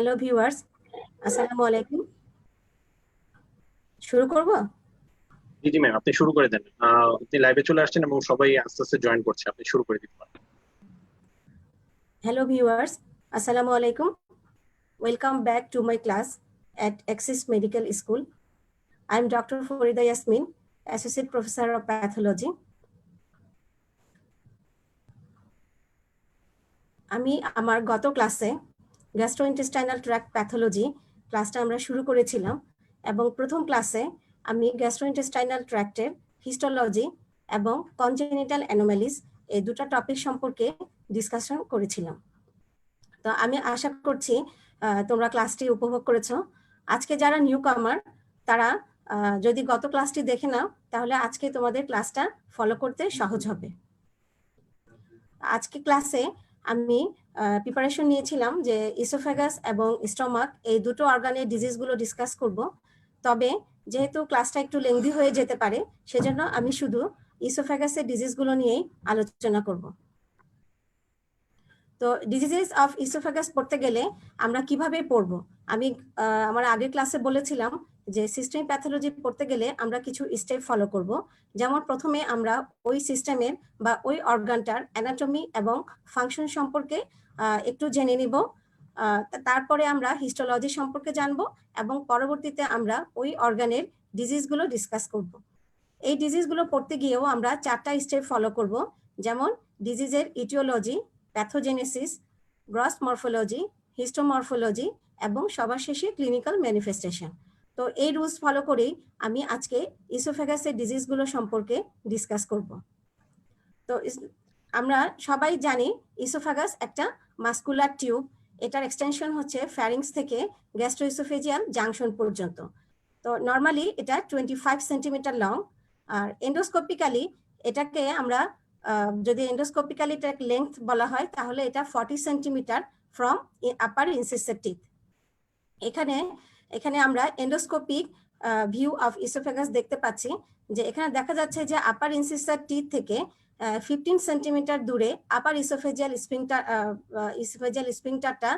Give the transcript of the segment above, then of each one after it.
Hello viewers, আসসালামু আলাইকুম। শুরু করব। জি জি ম্যাম, আপনি শুরু করে দেন। আপনি লাইভে চলে আসছেন এবং সবাই আস্তে আস্তে জয়েন করছে, আপনি শুরু করে দিতে পারেন। হ্যালো ভিউয়ার্স, আসসালামু আলাইকুম। Welcome back to my class at Axis Medical School. I am Dr. Farida Yasmin, Associate Professor of Pathology. আমি আমার গত ক্লাসে গ্যাস্ট্রোইন্টেস্টাইনাল ট্র্যাক্ট প্যাথোলজি ক্লাসটা আমরা শুরু করেছিলাম এবং প্রথম ক্লাসে আমি গ্যাস্ট্রোইন্টেস্টাইনাল ট্র্যাক্টের হিস্টোলজি এবং কনজেনিটাল অ্যানোমালিস এই দুটো টপিক সম্পর্কে ডিসকাশন করেছিলাম। তো আমি আশা করছি তোমরা ক্লাসটি উপভোগ করেছো। আজকে যারা নিউ কামার তারা যদি গত ক্লাসটি দেখে নাও তাহলে আজকে তোমাদের ক্লাসটা ফলো করতে সহজ হবে। আজকে ক্লাসে আমি প্রিপারেশন নিয়েছিলাম যে ইসোফেগাস এবং স্টমাক এই দুটো অর্গানের ডিজিজগুলো ডিসকাস করব। তবে যেহেতু ক্লাসটা একটু লেংদি হয়ে যেতে পারে সেজন্য আমি শুধু ইসোফেগাসের ডিজিজগুলো নিয়েই আলোচনা করব। তো ডিজিজেস অফ ইসোফেগাস পড়তে গেলে আমরা কিভাবে পড়ব? আমি আমার আগের ক্লাসে বলেছিলাম যে সিস্টেম প্যাথোলজি পড়তে গেলে আমরা কিছু স্টেপ ফলো করব। যেমন প্রথমে আমরা ওই সিস্টেমের বা ওই অর্গানটার অ্যানাটমি এবং ফাংশন সম্পর্কে একটু জেনে নিব। তারপরে আমরা হিস্টোলজি সম্পর্কে জানব এবং পরবর্তীতে আমরা ওই অর্গানের ডিজিজগুলো ডিসকাস করব। এই ডিজিজগুলো পড়তে গিয়েও আমরা 4টা স্টেপ ফলো করব। যেমন ডিজিজের ইটিওলজি, প্যাথোজেনেসিস, গ্রস মরফোলজি, হিস্টোমরফোলজি এবং সবার শেষে ক্লিনিক্যাল ম্যানিফেস্টেশন। তো এই রুলস ফলো করেই আমি আজকে ইসোফেগাসের ডিজিজগুলো সম্পর্কে ডিসকাস করব। তো আমরা সবাই জানি ইসোফেগাস একটা মাস্কুলার টিউব। এটার এক্সটেনশন হচ্ছে ফ্যারিংস থেকে গ্যাস্ট্রোইসোফেজিয়াল জাংশন পর্যন্ত। তো নর্মালি এটা 25 সেন্টিমিটার লং। আর এন্ডোস্কোপিক্যালি এটাকে আমরা যদি এন্ডোস্কোপিক্যালি এটার লেন্থ বলা হয় তাহলে এটা 40 সেন্টিমিটার ফ্রম আপার ইনসিসের টিথ। এখানে আমরা এন্ডোস্কোপিক ভিউ অফ ইসোফেগাস দেখতে পাচ্ছি যে এখানে দেখা যাচ্ছে যে আপার ইনসিসের টিথ থেকে 15 সেন্টিমিটার দূরে আপার ইসোফেজিয়াল স্ফিংটারটা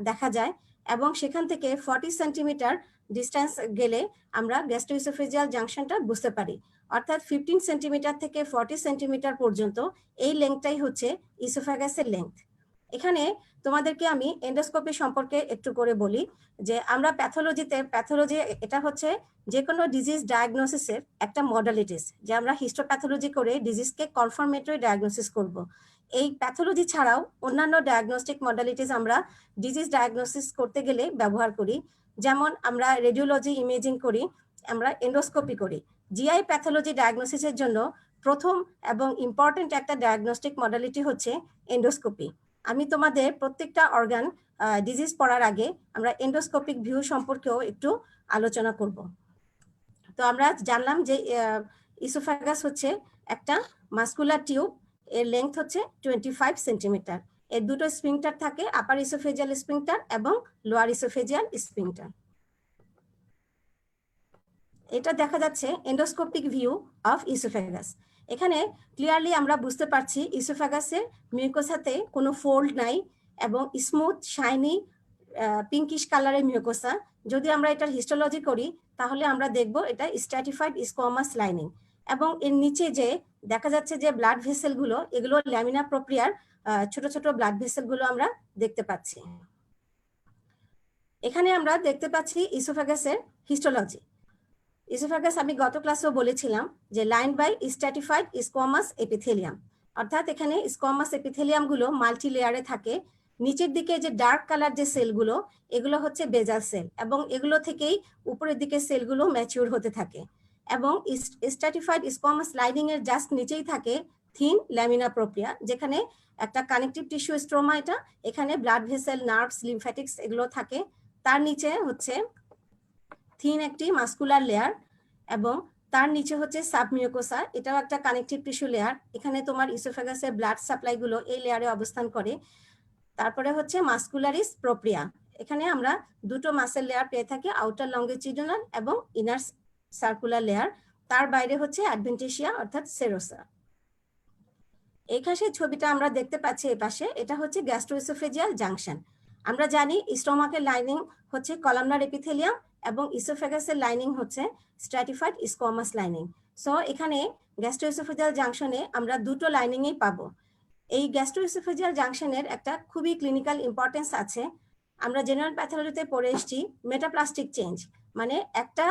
দেখা যায় এবং সেখান থেকে 40 সেন্টিমিটার ডিস্টেন্স গেলে আমরা গ্যাস্ট্রোইসোফেজিয়াল জাংশনটা বুঝতে পারি। অর্থাৎ 15 সেন্টিমিটার থেকে 40 সেন্টিমিটার পর্যন্ত এই লেংথটাই হচ্ছে ইসোফেগাসের লেংথ। এখানে তোমাদেরকে আমি এন্ডোস্কোপি সম্পর্কে একটু করে বলি যে আমরা প্যাথোলজি এটা হচ্ছে যে কোনো ডিজিজ ডায়াগনোসিসের একটা মডালিটিস, যে আমরা হিস্টোপ্যাথোলজি করে ডিজিজকে কনফার্মেটরি ডায়াগনোসিস করব। এই প্যাথোলজি ছাড়াও অন্যান্য ডায়াগনস্টিক মডালিটিস আমরা ডিজিজ ডায়াগনোসিস করতে গেলে ব্যবহার করি। যেমন আমরা রেডিওলজি ইমেজিং করি, আমরা এন্ডোস্কোপি করি। জিআই প্যাথোলজি ডায়াগনোসিসের জন্য প্রথম এবং ইম্পর্টেন্ট একটা ডায়াগনস্টিক মডালিটি হচ্ছে এন্ডোস্কোপি। আমি তোমাদের প্রত্যেকটা অর্গান ডিজিজ পড়ার আগে আমরা এন্ডোস্কোপিক ভিউ সম্পর্কেও একটু আলোচনা করব। তো আমরা জানলাম যে ইসোফেগাস হচ্ছে একটা মাস্কুলার টিউব, এর লেংথ হচ্ছে 25 সেন্টিমিটার। এর দুটো স্ফিংটার থাকে, আপার ইসোফেজিয়াল স্ফিংটার এবং লোয়ার ইসোফেজিয়াল স্ফিংটার। এটা দেখা যাচ্ছে এন্ডোস্কোপিক ভিউ অফ ইসোফেগাস। এখানে ক্লিয়ারলি আমরা বুঝতে পারছি ইসোফেগাসের মিউকোসাতে কোনো ফোল্ড নাই এবং স্মুথ শাইনি পিঙ্কিশ কালারের মিউকোসা। যদি আমরা এটার হিস্টোলজি করি তাহলে আমরা দেখব এটা স্ট্র্যাটিফাইড স্কোয়ামাস লাইনিং এবং এর নিচে যে দেখা যাচ্ছে যে ব্লাড ভেসেলগুলো, এগুলো ল্যামিনা প্রোপ্রিয়ার ছোট ছোট ব্লাড ভেসেলগুলো আমরা দেখতে পাচ্ছি। এখানে আমরা দেখতে পাচ্ছি ইসোফেগাসের হিস্টোলজি। ইসোফেগাস আমি গত ক্লাসেও বলেছিলাম যে line by stratified squamous epithelium, অর্থাৎ এখানে স্কোয়ামাস এপিথেলিয়ামগুলো মাল্টি লেয়ারে থাকে। নিচের দিকে যে ডার্ক কালার যে সেলগুলো, এগুলো হচ্ছে বেজাল সেল এবং এগুলো থেকেই উপরের দিকে সেলগুলো ম্যাচিউর হতে থাকে। এবং স্ট্র্যাটিফাইড স্কোয়ামাস লাইনিং এর জাস্ট নিচেই থাকে থিন ল্যামিনা প্রোপ্রিয়া, যেখানে একটা কানেকটিভ টিস্যু স্ট্রোমা, এটা এখানে ব্লাড ভেসেল, নার্ভস, লিমফ্যাটিক্স এগুলো থাকে। তার নিচে হচ্ছে থিন একটি মাস্কুলার লেয়ার এবং তার নিচে হচ্ছে সাবমিউকোসা, এটাও একটা কানেকটিভ টিস্যু লেয়ার। এখানে তোমার ইসোফেগাসের ব্লাড সাপ্লাই গুলো এই লেয়ারে অবস্থান করে। তারপরে হচ্ছে মাস্কুলারিস প্রোপ্রিয়া, এখানে আমরা দুটো মাসেল লেয়ার পেয়ে থাকি, আউটার লঙ্গিটিউডিনাল এবং ইনার সার্কুলার লেয়ার। তার বাইরে হচ্ছে অ্যাডভেন্টিসিয়া অর্থাৎ সেরোসা। এই খাসের ছবিটা আমরা দেখতে পাচ্ছি এই পাশে, এটা হচ্ছে গ্যাস্ট্রোইসোফেজিয়াল জাংশন। আমরা জানি স্টোমাকের লাইনিং হচ্ছে কলামনার এপিথেলিয়াম এবং ইসোফেগাসের লাইনিং হচ্ছে স্ট্র্যাটিফাইড স্কোয়ামাস লাইনিং। সো এখানে গ্যাস্ট্রোইসোফেজিয়াল জাংশনে আমরা দুটো লাইনিংই পাবো। এই গ্যাস্ট্রোইসোফেজিয়াল জাংশনের একটা খুবই ক্লিনিক্যাল ইম্পর্টেন্স আছে। আমরা জেনারেল প্যাথোলজিতে পড়ে এসেছি মেটাপ্লাস্টিক চেঞ্জ, মানে একটা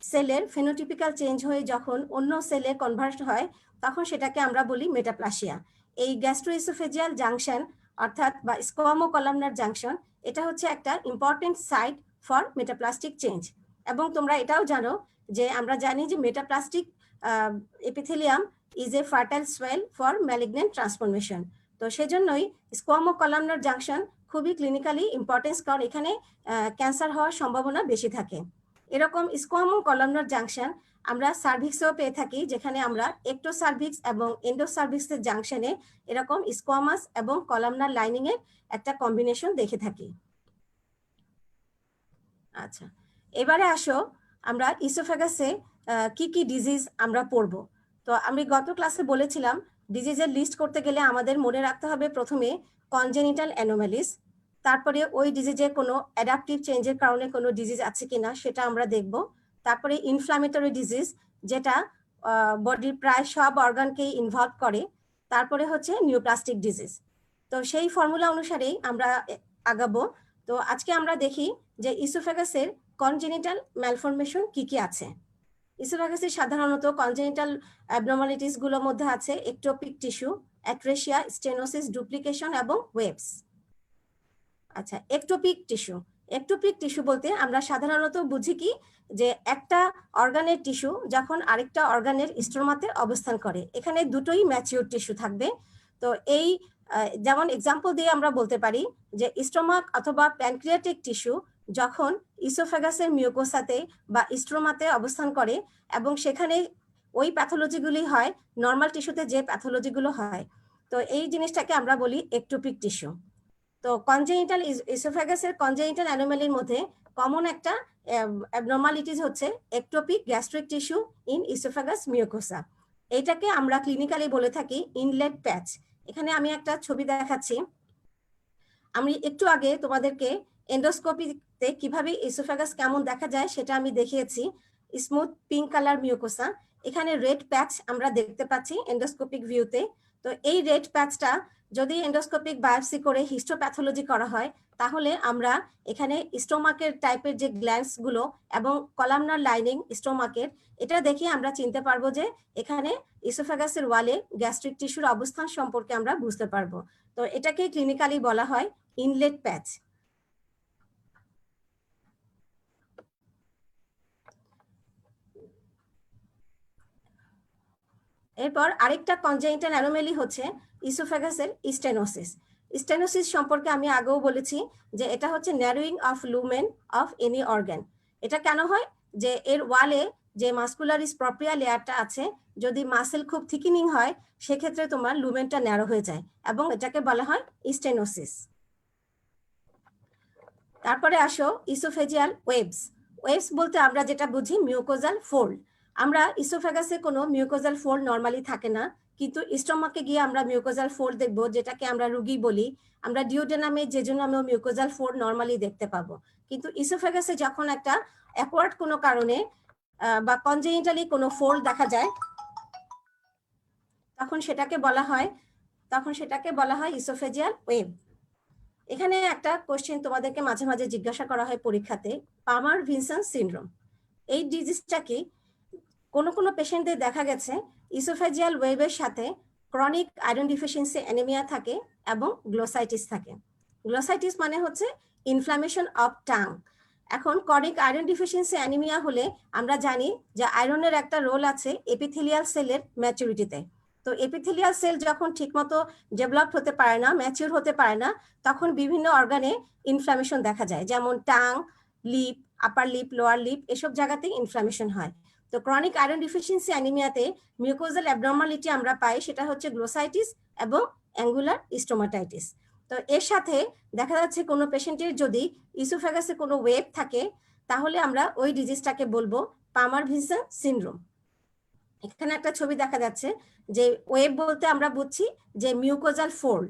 সেলের ফেনোটিপিক্যাল চেঞ্জ হয়ে যখন অন্য সেলে কনভার্ট হয় তখন সেটাকে আমরা বলি মেটাপ্লাসিয়া। এই গ্যাস্ট্রোইসোফেজিয়াল জাংশন অর্থাৎ বা স্কোয়ামো কলামনার জাংশন, এটা হচ্ছে একটা important site for metaplastic change. এবং তোমরা এটাও জানো যে আমরা জানি যে metaplastic epithelium is a fertile soil for malignant transformation. তো সেজন্যই স্কোয়ামো কলামনার জাংশন খুবই ক্লিনিক্যালি ইম্পর্টেন্স, কারণ এখানে ক্যান্সার হওয়ার সম্ভাবনা বেশি থাকে। এরকম স্কোয়ামো কলামনার জাংশন আমরা সার্ভিক্সেও পেয়ে থাকি, যেখানে আমরা একটোসার্ভিক্স এবং এন্ডোসার্ভিক্সের জাংশনে এরকম স্কোয়ামাস এবং কলামনার লাইনিং এর একটা কম্বিনেশন দেখে থাকি। আচ্ছা, এবারে আসো আমরা ইসোফেগাসে কি কি ডিজিজ আমরা পড়বো। তো আমি গত ক্লাসে বলেছিলাম ডিজিজের লিস্ট করতে গেলে আমাদের মনে রাখতে হবে প্রথমে কনজেনিটাল অ্যানোমালিস, তারপরে ওই ডিজিজে কোনো অ্যাডাপটিভ চেঞ্জের কারণে কোনো ডিজিজ আছে কিনা সেটা আমরা দেখব। তারপরে ইনফ্লামেটরি ডিজিজ, যেটা বডির প্রায় সব অর্গানকেই ইনভলভ করে। তারপরে হচ্ছে নিউপ্লাস্টিক ডিজিজ। তো সেই ফর্মুলা অনুসারেই আমরা আগাবো। তো আজকে আমরা দেখি যে ইসোফেগাসের কনজেনিটাল ম্যালফরমেশন কি কি আছে। ইসোফেগাসের সাধারণত কনজেনিটাল অ্যাবনর্মালিটিস গুলোর মধ্যে আছে ectopic tissue, atresia, stenosis, duplication এবং ওয়েবস। আচ্ছা, একটোপিক টিস্যু। একটোপিক টিস্যু বলতে আমরা সাধারণত বুঝি কি, যে একটা অর্গানের টিস্যু যখন আরেকটা অর্গানের স্ট্রোমাতে অবস্থান করে, এখানে দুটোই ম্যাচিউর টিস্যু থাকবে। তো এই যেমন এক্সাম্পল দিয়ে আমরা বলতে পারি যে স্টোমাক অথবা প্যানক্রিয়াটিক টিস্যু যখন ইসোফেগাসের মিউকোসাতে বা স্ট্রোমাতে অবস্থান করে এবং সেখানে ওই প্যাথোলজিগুলি হয় নর্মাল টিস্যুতে যে প্যাথোলজিগুলো হয়, তো এই জিনিসটাকে আমরা বলি একটোপিক টিস্যু। তো কনজেনিটাল ইসোফেগাসের কনজেনিটাল অ্যানোমালির মধ্যে কমন একটা অ্যাবনর্মালিটিস হচ্ছে ectopic gastric tissue in oesophagus mucosa. এইটাকে আমরা ক্লিনিক্যালি বলে থাকি ইনলেট প্যাচ। এখানে আমি একটা ছবি দেখাচ্ছি। আমি একটু আগে তোমাদেরকে এন্ডোস্কোপিতে কিভাবে ইসোফেগাস কেমন দেখা যায় সেটা আমি দেখিয়েছি। স্মুথ পিঙ্ক কালার মিউকোসা, এখানে রেড প্যাচ আমরা দেখতে পাচ্ছি এন্ডোস্কোপিক ভিউতে। তো এই রেড প্যাচটা যদি এন্ডোস্কোপিক বায়োপসি করে হিস্টোপ্যাথোলজি করা হয়, তাহলে আমরা এখানে স্টোমাকের টাইপের যে গ্ল্যান্ডস গুলো এবং কলামনার লাইনিং স্টোমাকের, এটা দেখে আমরা চিনতে পারবো যে এখানে ইসোফেগাসের ওয়ালে গ্যাস্ট্রিক টিস্যুর অবস্থান সম্পর্কে আমরা বুঝতে পারবো। তো এটাকে ক্লিনিক্যালি বলা হয় ইনলেট প্যাচ। এরপর আরেকটা কনজেনিটাল অ্যানোমালি হচ্ছে ইসোফেগাসের স্টেনোসিস। স্টেনোসিস সম্পর্কে আমি আগেও বলেছি যে এটা হচ্ছে narrowing of lumen of any organ. এটা কেন হয়, যে এর ওয়ালে যে মাসকুলারিস প্রপ্রিয়া লেয়ারটা আছে, যদি মাসেল খুব থিকিনিং হয় সেক্ষেত্রে তোমার লুমেনটা ন্যারো হয়ে যায় এবং এটাকে বলা হয় স্টেনোসিস। তারপরে আসো ইসোফেজিয়াল ওয়েবস। ওয়েবস বলতে আমরা যেটা বুঝি মিউকোজাল ফোল্ড। আমরা ইসোফেগাসে কোনো মিউকোজাল ফোল্ড নরমালি থাকে না, কিন্তু স্টোমাকে গিয়ে আমরা মিউকোজাল ফোল্ড দেখবো, যেটাকে আমরা রুগী বলি। আমরা ডিওডেনামে জেজুনামেও মিউকোজাল ফোল্ড নরমালি দেখতে পাবো। কিন্তু ইসোফেগাসে যখন একটা অ্যাকওয়ার্ড কোনো কারণে বা কনজেনিটালি কোনো ফোল্ড দেখা যায়, তখন সেটাকে বলা হয় ইসোফেজিয়াল ওয়েব। এখানে একটা কোশ্চেন তোমাদেরকে মাঝে মাঝে জিজ্ঞাসা করা হয় পরীক্ষাতে, পামার ভিনসন সিনড্রোম। এই ডিজিজটা কি? কোনো পেশেন্টদের দেখা গেছে ইসোফেজিয়াল ওয়েবের সাথে ক্রনিক আয়রন ডিফিসিয়েন্সি অ্যানিমিয়া থাকে এবং গ্লোসাইটিস থাকে। গ্লোসাইটিস মানে হচ্ছে ইনফ্লামেশন অফ টাং। এখন ক্রনিক আয়রন ডিফিসিয়েন্সি অ্যানিমিয়া হলে আমরা জানি যে আয়রনের একটা রোল আছে এপিথেলিয়াল সেলের ম্যাচুরিটিতে। তো এপিথেলিয়াল সেল যখন ঠিকমতো ডেভেলপ হতে পারে না, ম্যাচিউর হতে পারে না, তখন বিভিন্ন অর্গানে ইনফ্লামেশন দেখা যায়, যেমন tongue, lip, upper lip, lower lip, এসব জায়গাতেই ইনফ্লামেশন হয়। তো ক্রনিক আয়রন ডিফিসিয়েন্সি অ্যানিমিয়াতে মিউকোজাল অ্যাবনর্মালিটি আমরা পাই, সেটা হচ্ছে গ্লোসাইটিস এবং অ্যাঙ্গুলার স্টোমাটাইটিস। তো এর সাথে দেখা যাচ্ছে কোনো পেশেন্টের যদি ইসোফেগাসে কোনো ওয়েব থাকে, তাহলে আমরা ওই ডিজিজটাকে বলবো পামার ভিনসন সিনড্রোম। এখানে একটা ছবি দেখা যাচ্ছে যে ওয়েব বলতে আমরা বুঝছি যে মিউকোজাল ফোল্ড।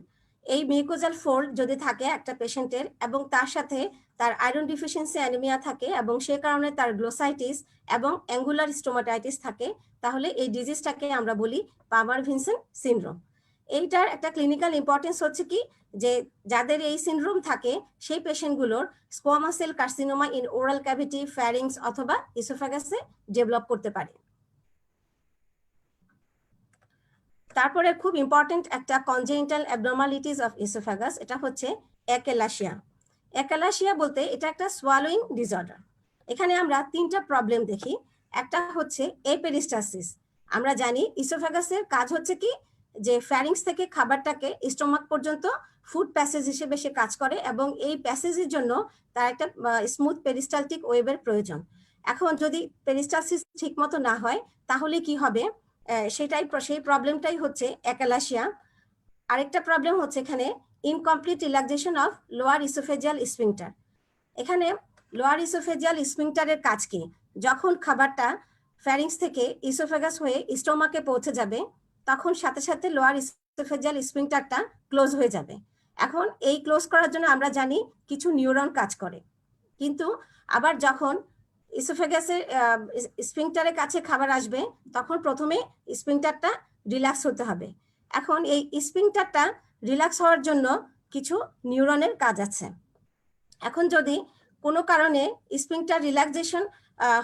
এই মিউকোজাল ফোল্ড যদি থাকে একটা পেশেন্টের এবং তার সাথে তার আয়রন ডিফিসিয়েন্সি অ্যানিমিয়া থাকে এবং সে কারণে তার গ্লোসাইটিস এবং অ্যাঙ্গুলার স্টোমাটাইটিস থাকে, তাহলে এই ডিজিজটাকে আমরা বলি পামার ভিনসেন্ট সিনড্রোম। এইটার একটা ক্লিনিক্যাল ইম্পর্টেন্স হচ্ছে কি, যে যাদের এই সিনড্রোম থাকে সেই পেশেন্টগুলোর squamous cell carcinoma in oral cavity, pharynx অথবা ইসোফেগাসে ডেভেলপ করতে পারে। তারপরে খুব ইম্পর্টেন্ট একটা কনজেনিটাল অ্যাবনর্মালিটিস অফ ইসোফেগাস, এটা হচ্ছে অ্যাকেলাসিয়া। অ্যাকেলাসিয়া বলতে এটা একটা সোয়ালোইং ডিসঅর্ডার। এখানে আমরা তিনটা প্রবলেম দেখি। একটা হচ্ছে এপেরিস্টাসিস। আমরা জানি ইসোফেগাসের কাজ হচ্ছে কি, যে ফ্যারিংস থেকে খাবারটাকে স্টোমাক পর্যন্ত ফুড প্যাসেজ হিসেবে সে কাজ করে এবং এই প্যাসেজের জন্য তার একটা স্মুথ পেরিস্টালটিক ওয়েবের প্রয়োজন। এখন যদি পেরিস্টালসিস ঠিক মতো না হয় তাহলে কি হবে, সেই প্রবলেমটাই হচ্ছে অ্যাকেলাসিয়া। আরেকটা প্রবলেম হচ্ছে এখানে incomplete relaxation of lower oesophageal sphincter. এখানে লোয়ার ইসোফেজিয়াল স্ফিংটারের কাজ কি, যখন খাবারটা ফ্যারিংস থেকে ইসোফেগাস হয়ে স্টোমাকে পৌঁছে যাবে তখন সাথে সাথে লোয়ার ইসোফেজিয়াল স্ফিংটারটা ক্লোজ হয়ে যাবে। এখন এই ক্লোজ করার জন্য আমরা জানি কিছু নিউরন কাজ করে, কিন্তু আবার যখন ইসোফেগাসের স্ফিংটারের কাছে খাবার আসবে তখন প্রথমে স্ফিংটারটা রিল্যাক্স হতে হবে। এখন এই স্ফিংটারটা রিল্যাক্স হওয়ার জন্য কিছু নিউরনের কাজ আছে। এখন যদি কোনো কারণে স্ফিংটার রিল্যাক্সেশন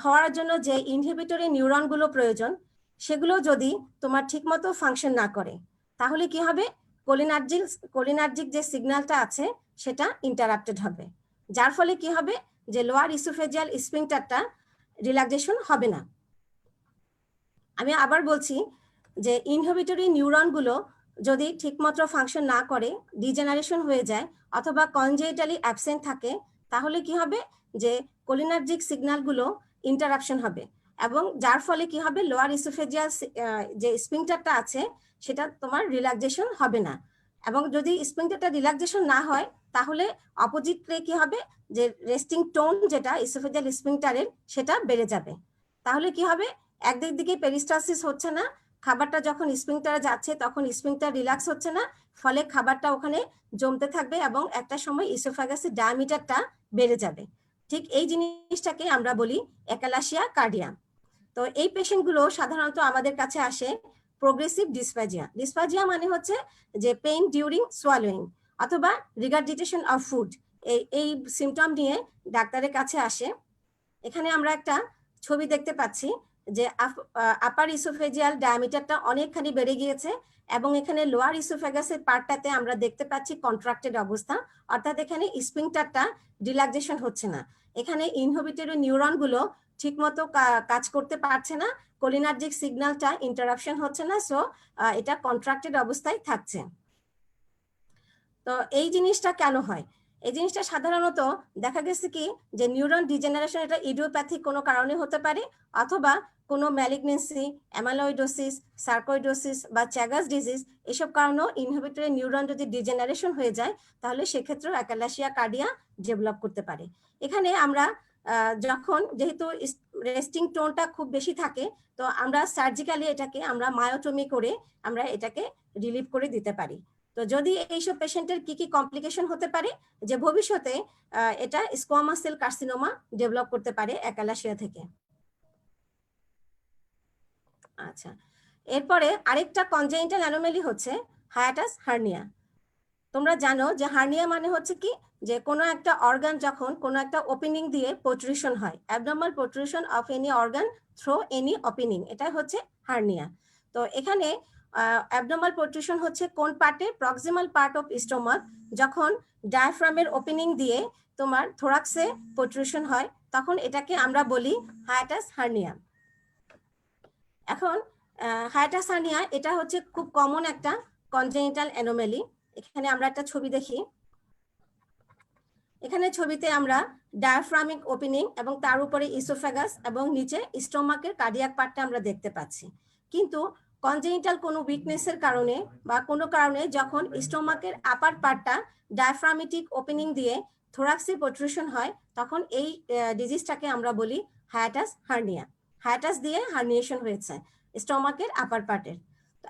হওয়ার জন্য যে ইনহিবিটরি নিউরনগুলো প্রয়োজন সেগুলো যদি তোমার ঠিকমতো ফাংশন না করে তাহলে কি হবে, কোলিনার্জিক যে সিগন্যালটা আছে সেটা ইন্টারাপ্টেড হবে, যার ফলে কি হবে যে লোয়ার ইসোফেজিয়াল স্ফিংটারটা রিল্যাক্সেশন হবে না। আমি আবার বলছি যে ইনহিবিটরি নিউরনগুলো যদি ঠিকমতো ফাংশন না করে, ডিজেনারেশন হয়ে যায় অথবা কনজেনিটালি অ্যাবসেন্ট থাকে, তাহলে কি হবে যে কোলিনার্জিক সিগন্যালগুলো ইন্টারাপশন হবে এবং যার ফলে কি হবে, লোয়ার ইসোফেজিয়াল যে স্ফিংটারটা আছে সেটা তোমার রিল্যাক্সেশন হবে না। এবং যদি স্ফিংটারটা রিল্যাক্সেশন না হয় তাহলে অপোজিটলি কি হবে, যে রেস্টিং টোন যেটা ইসোফেজিয়াল স্ফিংটারের সেটা বেড়ে যাবে। তাহলে কি হবে, একদিক দিকে পেরিস্টালসিস হচ্ছে না, খাবারটা যখন স্ফিংটারে যাচ্ছে তখন স্ফিংটার রিল্যাক্স হচ্ছে না, ফলে খাবারটা ওখানে জমতে থাকবে এবং একটা সময় ইসোফেগাসের ডায়ামিটারটা বেড়ে যাবে। ঠিক এই জিনিসটাকে আমরা বলি অ্যাকালাসিয়া কার্ডিয়া। তো এই পেশেন্টগুলো সাধারণত আমাদের কাছে আসে প্রোগ্রেসিভ ডিসফ্যাজিয়া। ডিসফ্যাজিয়া মানে হচ্ছে যে পেইন ডিউরিং সোয়ালোয়িং অথবা রিগারজিটেশন অফ ফুড, এই সিমটম নিয়ে ডাক্তারের কাছে আসে। এখানে আমরা একটা ছবি দেখতে পাচ্ছি যে আপার ইসোফেজিয়াল ডায়ামিটারটা অনেকখানি বেড়ে গিয়েছে এবং এখানে লোয়ার ইসোফেগাসের পার্টটাতে আমরা দেখতে পাচ্ছি কন্ট্রাক্টেড অবস্থা, অর্থাৎ এখানে স্ফিংটারটা রিল্যাক্সেশন হচ্ছে না, এখানে ইনহিবিটরি নিউরনগুলো ঠিকমতো কাজ করতে পারছে না, কোলিনার্জিক সিগন্যালটা ইন্টারাপশন হচ্ছে না, সো এটা কন্ট্রাক্টেড অবস্থায় থাকছে। তো এই জিনিসটা কেন হয়, এই জিনিসটা সাধারণত দেখা গেছে কি যে নিউরন ডিজেনারেশন এটা ইডিওপ্যাথিক কোনো কারণে হতে পারে অথবা কোনো ম্যালিগনেন্সি, অ্যামালয়েডোসিস, সার্কোইডোসিস বা চ্যাগাস ডিজিজ, এসব কারণেও ইনহিবিটরি নিউরন যদি ডিজেনারেশন হয়ে যায় তাহলে সেক্ষেত্রেও অ্যাকালাসিয়া কার্ডিয়া ডেভেলপ করতে পারে। এখানে আমরা যখন যেহেতু রেস্টিং টোনটা খুব বেশি থাকে তো আমরা সার্জিক্যালি এটাকে আমরা মায়োটমি করে আমরা এটাকে রিলিভ করে দিতে পারি। তো যদি এইসব পেশেন্টের কি কি কমপ্লিকেশন হতে পারে, যে ভবিষ্যতে এটা স্কোয়ামা সেল কার্সিনোমা ডেভেলপ করতে পারে অ্যাকালাসিয়া থেকে। আচ্ছা, এরপরে আরেকটা কনজেনিটাল অ্যানোমালি হচ্ছে হায়াটাস হার্নিয়া। তোমরা জানো যে হার্নিয়া মানে হচ্ছে কি, যে কোনো একটা অর্গান যখন কোনো একটা ওপেনিং দিয়ে প্রোট্রুশন হয়, abnormal protrusion of any organ through any opening, এটা হচ্ছে হার্নিয়া। তো এখানে অ্যাবনর্মাল প্রোট্রুশন হচ্ছে কোন পার্টে, প্রক্সিমাল পার্ট অফ স্টোমাক, যখন ডায়াফ্রামের ওপেনিং দিয়ে তোমার থোরাক্সে প্রোট্রুশন হয় তখন এটাকে আমরা বলি হায়াটাস হার্নিয়া। এখন হায়াটাস হার্নিয়া এটা হচ্ছে খুব কমন একটা কনজেনিটাল অ্যানোমালি। এখানে আমরা একটা ছবি দেখি, এখানে ছবিতে আমরা ডায়াফ্রামিক ওপেনিং এবং তার উপরে ইসোফেগাস এবং নিচে স্টোমাকের কার্ডিয়াক পার্টটা আমরা দেখতে পাচ্ছি। কিন্তু কনজেনিটাল কোনো উইকনেসের কারণে বা কোনো কারণে যখন স্টোমাকের আপার পার্টটা ডায়াফ্রামেটিক ওপেনিং দিয়ে থোরাক্সে প্রোট্রুশন হয় তখন এই ডিজিজটাকে আমরা বলি হায়াটাস হার্নিয়া। হায়াটাস দিয়ে হার্নিয়েশন হয়েছে স্টোমাকের আপার পার্টের।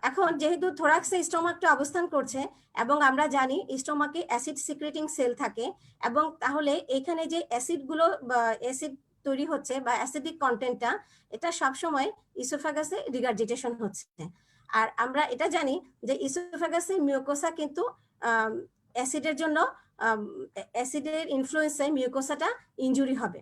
এখন যেহেতু থোরাক্সে স্টোমাকটা অবস্থান করছে এবং আমরা জানি স্টোমাকে অ্যাসিড সিক্রেটিং সেল থাকে, এবং তাহলে এখানে যে অ্যাসিডগুলো বা অ্যাসিড তৈরি হচ্ছে বা অ্যাসিডিক কন্টেন্টটা, এটা সবসময় ইসোফাগাসে রিগার্জিটেশন হচ্ছে। আর আমরা এটা জানি যে ইসোফাগাসের মিউকোসা কিন্তু অ্যাসিডের জন্য অ্যাসিডের ইনফ্লুয়েন্সে মিউকোসাটা ইনজুরি হবে।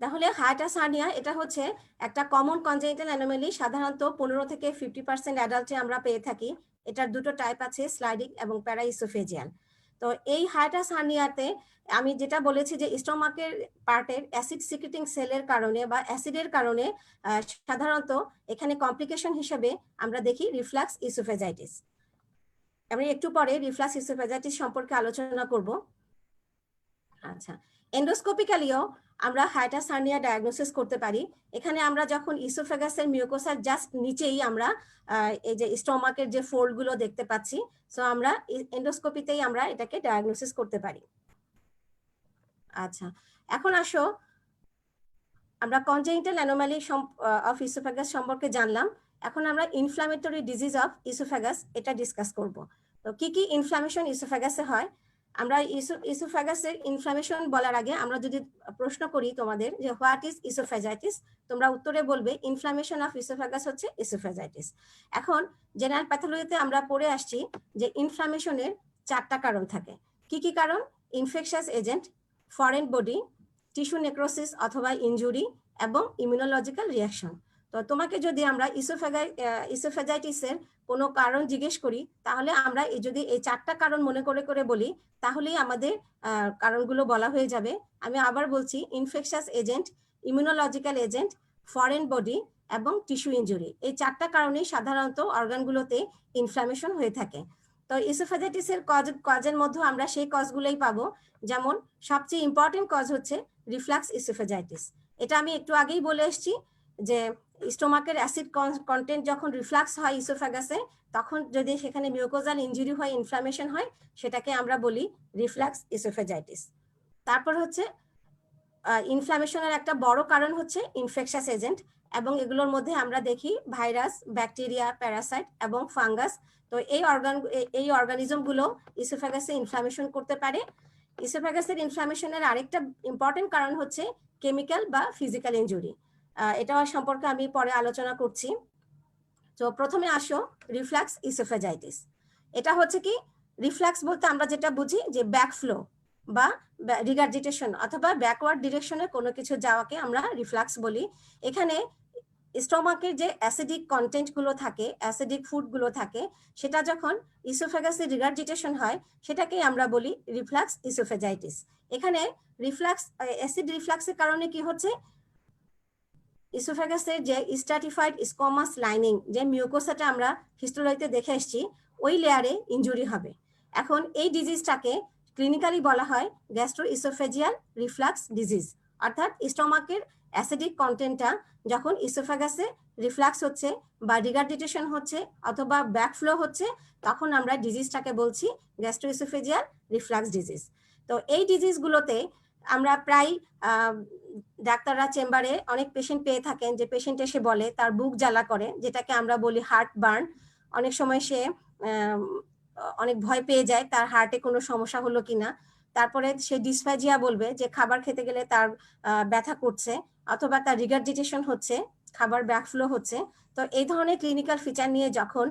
তাহলে হায়াটাস হার্নিয়া এটা হচ্ছে একটা কমন কনজেনিটাল অ্যানোমালি, সাধারণত 15 থেকে 50% অ্যাডাল্টে আমরা পেয়ে থাকি। এটার দুটো টাইপ আছে, স্লাইডিং এবং প্যারাইসোফেজিয়াল। তো এই হায়াটাস হার্নিয়াতে আমি যেটা বলেছি যে স্টোমাকের পার্টের অ্যাসিড সিক্রেটিং সেলের কারণে বা অ্যাসিডের কারণে সাধারণত এখানে কমপ্লিকেশন হিসেবে আমরা দেখি রিফ্লাক্স ইসোফেজাইটিস। আমি একটু পরে রিফ্লাক্স ইসোফেজাইটিস সম্পর্কে আলোচনা করব। আচ্ছা, এন্ডোস্কোপিক্যালিও আমরা হায়াটাস হার্নিয়া ডায়াগনোসিস করতে পারি। এখানে আমরা যখন ইসোফেগাসের মিউকোসার জাস্ট নিচেই আমরা এই যে স্টোমাকের যে ফোল্ড গুলো দেখতে পাচ্ছি, সো আমরা এন্ডোস্কোপিতেই আমরা এটাকে ডায়াগনোসিস করতে পারি। আচ্ছা, এখন আসো আমরা কনজেনিটাল অ্যানোমালি অফ ইসোফেগাস সম্পর্কে জানলাম। এখন আমরা ইনফ্লামেটরি ডিজিজ অফ ইসোফেগাস এটা ডিসকাস করব। তো কি কি ইনফ্লামেশন ইসোফেগাসে হয়? আমরা ইসোফেগাসের ইনফ্লামেশন বলার আগে আমরা যদি প্রশ্ন করি তোমাদের যে হোয়াট ইজ ইসোফেজাইটিস, তোমরা উত্তরে বলবে ইনফ্লামেশন অফ ইসোফেগাস হচ্ছে ইসোফেজাইটিস। এখন জেনারেল প্যাথোলজিতে আমরা পড়ে আসছি যে ইনফ্লামেশনের 4টা কারণ থাকে। কি কি কারণ? Infectious agent, foreign body, tissue necrosis অথবা ইনজুরি এবং ইমিউনোলজিক্যাল রিয়াকশন। তো তোমাকে যদি আমরা ইসোফেজাইটিসের কোনো কারণ জিজ্ঞেস করি, তাহলে আমরা যদি এই 4টা কারণ মনে করে করে বলি, তাহলেই আমাদের কারণগুলো বলা হয়ে যাবে। আমি আবার বলছি, infectious agent, immunological agent, foreign body এবং টিস্যু ইনজুরি, এই 4টা কারণেই সাধারণত অর্গানগুলোতে ইনফ্লামেশন হয়ে থাকে। তো ইসোফেজাইটিসের কজের মধ্যে আমরা সেই কজগুলোই পাবো। যেমন সবচেয়ে ইম্পর্টেন্ট কজ হচ্ছে রিফ্লাক্স ইসোফেজাইটিস। এটা আমি একটু আগেই বলে এসেছি যে স্টোমাকের অ্যাসিড কন্টেন্ট যখন রিফ্লাক্স হয় ইসোফেগাসে, তখন যদি সেখানে মিউকোজাল ইনজুরি হয়, ইনফ্লামেশন হয়, সেটাকে আমরা বলি রিফ্লাক্স ইসোফেজাইটিস। তারপর হচ্ছে ইনফ্লামেশনের একটা বড় কারণ হচ্ছে ইনফেকশাস এজেন্ট, এবং এগুলোর মধ্যে আমরা দেখি ভাইরাস, ব্যাকটেরিয়া, প্যারাসাইট এবং ফাঙ্গাস। তো এই অর্গানিজমগুলো ইসোফেগাসে ইনফ্লামেশন করতে পারে। ইসোফেগাসের ইনফ্লামেশনের আরেকটা ইম্পর্টেন্ট কারণ হচ্ছে কেমিক্যাল বা ফিজিক্যাল ইনজুরি। এটা সম্পর্কে আমি পরে আলোচনা করছি। তো প্রথমে আসো রিফ্লাক্স ইসোফেজাইটিস। এটা হচ্ছে কি, রিফ্লাক্স বলতে আমরা যেটা বুঝি যে ব্যাকফ্লো বা রিগার্জিটেশন অথবা ব্যাকওয়ার্ড ডিরেকশনে কোনো কিছু যাওয়াকে আমরা রিফ্লাক্স বলি। এখানে স্টোমাকের যে অ্যাসিডিক কন্টেন্ট গুলো থাকে, অ্যাসিডিক ফুড গুলো থাকে, সেটা যখন ইসোফেগাসে রিগার্জিটেশন হয়, সেটাকে আমরা বলি রিফ্লাক্স ইসোফেজাইটিস। এখানে রিফ্লাক্স অ্যাসিড রিফ্লাক্সের কারণে কি হচ্ছে, ইসোফেগাসের যে স্ট্রাটিফাইড স্কোমাস লাইনিং, যে মিউকোসাটা আমরা হিস্টোলজিতে দেখে এসেছি, ওই লেয়ারে ইনজুরি হবে। এখন এই ডিজিজটাকে ক্লিনিক্যালি বলা হয় গ্যাস্ট্রো ইসোফেজিয়াল রিফ্লাক্স ডিজিজ। অর্থাৎ স্টোমাকের অ্যাসিডিক কন্টেন্টটা যখন ইসোফেগাসে রিফ্লাক্স হচ্ছে বা রিগার্জিটেশন হচ্ছে অথবা ব্যাকফ্লো হচ্ছে, তখন আমরা ডিজিজটাকে বলছি গ্যাস্ট্রো ইসোফেজিয়াল রিফ্লাক্স ডিজিজ। তো এই ডিজিজগুলোতে আমরা প্রায় ডাক্তাররা চেম্বারে অনেক পেশেন্ট পেয়ে থাকেন যে পেশেন্ট এসে বলে তার বুক জ্বালা করে, যেটাকে আমরা বলি হার্ট বার্ন। অনেক সময় সে অনেক ভয় পেয়ে যায় তার হার্টে কোনো সমস্যা হলো কিনা। তারপরে সে ডিসফ্যাজিয়া বলবে যে খাবার খেতে গেলে তার ব্যথা করছে, অথবা তার রিগার্জিটেশন হচ্ছে, খাবার ব্যাকফ্লো হচ্ছে। তো এই ধরনের ক্লিনিক্যাল ফিচার নিয়ে যখন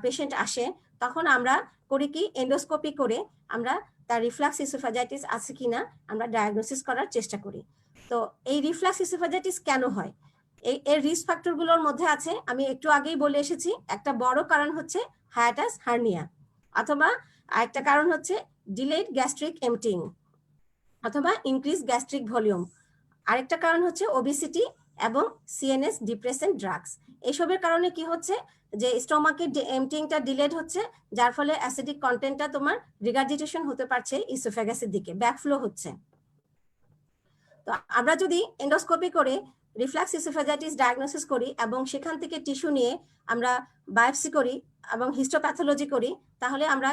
পেশেন্ট আসে, তখন আমরা করি কি, এন্ডোস্কোপি করে আমরা তার রিফ্লাক্স ইসোফেজাইটিস আছে কিনা আমরা ডায়াগনোসিস করার চেষ্টা করি। তো এই রিফ্লাক্স ইসোফেজাইটিস কেন হয়, এর রিস্ক ফ্যাক্টর গুলোর মধ্যে আছে, আমি একটু আগেই বলে এসেছি, একটা বড় কারণ হচ্ছে হায়াটাস হার্নিয়া, অথবা আরেকটা কারণ হচ্ছে ডিলেড গ্যাস্ট্রিক এমটিং অথবা ইনক্রিজ গ্যাস্ট্রিক ভলিউম। আরেকটা কারণ হচ্ছে ওবেসিটি এবং সিএনএস ডিপ্রেসেন্ট ড্রাগস। এসবের কারণে কি হচ্ছে যে স্টোমাকের এমটিংটা ডিলেড হচ্ছে, যার ফলে অ্যাসিডিক কন্টেন্টটা তোমার রিগার্জিটেশন হতে পারছে ইসোফেগাসের দিকে, ব্যাকফ্লো হচ্ছে। তো আমরা যদি এন্ডোস্কোপি করে রিফ্লাক্স ইসোফেজাইটিস ডায়াগনোসিস করি এবং সেখান থেকে টিস্যু নিয়ে আমরা বায়োপসি করি এবং হিস্টোপ্যাথোলজি করি, তাহলে আমরা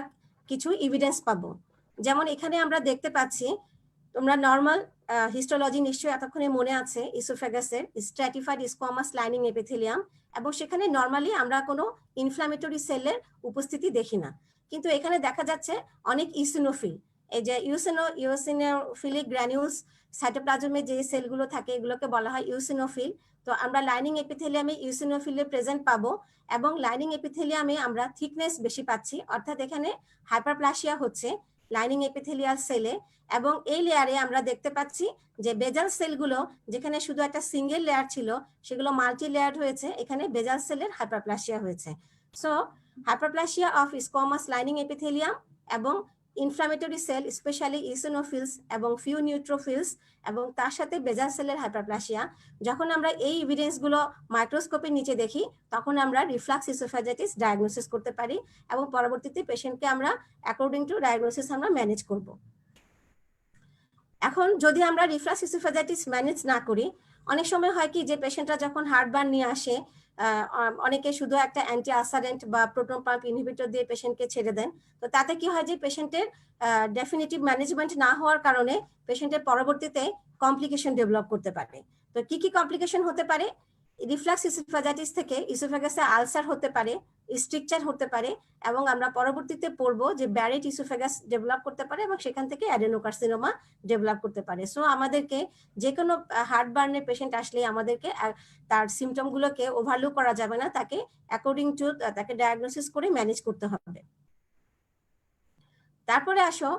কিছু এভিডেন্স পাবো। যেমন এখানে আমরা দেখতে পাচ্ছি, তোমরা নর্মাল হিস্টোলজি নিশ্চয়ই এতক্ষণে মনে আছে ইসোফেগাসের স্ট্র্যাটিফাইড স্কোয়ামাস লাইনিং এপিথেলিয়াম, এবং সেখানে নর্মালি আমরা কোনো ইনফ্ল্যামেটরি সেলের উপস্থিতি দেখি না, কিন্তু এখানে দেখা যাচ্ছে অনেক ইসিনোফিল, এই যে ইউসিনোফিলিক গ্র্যানিউলস সাইটোপ্লাজমে যে সেলগুলো থাকে এগুলোকে বলা হয় ইউসিনোফিল। তো আমরা লাইনিং এপিথেলিয়ামে ইউসিনোফিলের প্রেজেন্ট পাবো, এবং লাইনিং এপিথেলিয়ামে আমরা থিকনেস বেশি পাচ্ছি, অর্থাৎ এখানে হাইপারপ্লাসিয়া হচ্ছে লাইনিং এপিথেলিয়াল সেলে। এবং এই লেয়ারে আমরা দেখতে পাচ্ছি যে বেজাল সেলগুলো যেখানে শুধু একটা সিঙ্গেল লেয়ার ছিল সেগুলো মাল্টি লেয়ার হয়েছে, এখানে বেজাল সেলের হাইপারপ্লাসিয়া হয়েছে। So hyperplasia of squamous lining epithelium এবং ইনফ্লামেটরি সেল স্পেশালি ইসিনোফিলস এবং ফিউ নিউট্রোফিলস এবং তার সাথে বেজাল সেলের হাইপারপ্লাসিয়া, যখন আমরা এই এভিডেন্সগুলো মাইক্রোস্কোপের নিচে দেখি তখন আমরা রিফ্লাক্স ইসোফেজাইটিস ডায়াগনোসিস করতে পারি, এবং পরবর্তীতে পেশেন্টকে আমরা অ্যাকর্ডিং টু ডায়াগনোসিস আমরা ম্যানেজ করব। এখন যদি আমরা রিফ্লাক্স ইসোফেজাইটিস ম্যানেজ না করি, অনেক সময় হয় কি যে পেশেন্টরা যখন হার্টবার্ন নিয়ে আসে, অনেকে শুধু একটা অ্যান্টি আসারেন্ট বা প্রোটন পাম্প ইনহিবিটর দিয়ে পেশেন্টকে ছেড়ে দেন। তো তাতে কি হয় যে পেশেন্টের ডেফিনিটিভ ম্যানেজমেন্ট না হওয়ার কারণে পেশেন্টের পরবর্তীতে কমপ্লিকেশন ডেভেলপ করতে পারে। তো কি কি কমপ্লিকেশন হতে পারে? রিফ্লাক্স ইসোফেজাইটিস থেকে ইসোফেগাসে আলসার হতে পারে, স্ট্রিকচার হতে পারে, এবং আমরা পরবর্তীতে পড়বো যে ব্যারেট ইসোফেগাস ডেভেলপ করতে পারে এবং সেখান থেকে অ্যাডেনোকার্সিনোমা ডেভেলপ করতে পারে। সো আমাদেরকে যে কোনো হার্টবার্নের পেশেন্ট আসলে আমাদেরকে তার সিমটম গুলোকে ওভারলুক করা যাবে না, তাকে অ্যাকর্ডিং টু তাকে ডায়াগনোসিস করে ম্যানেজ করতে হবে। তারপরে আসো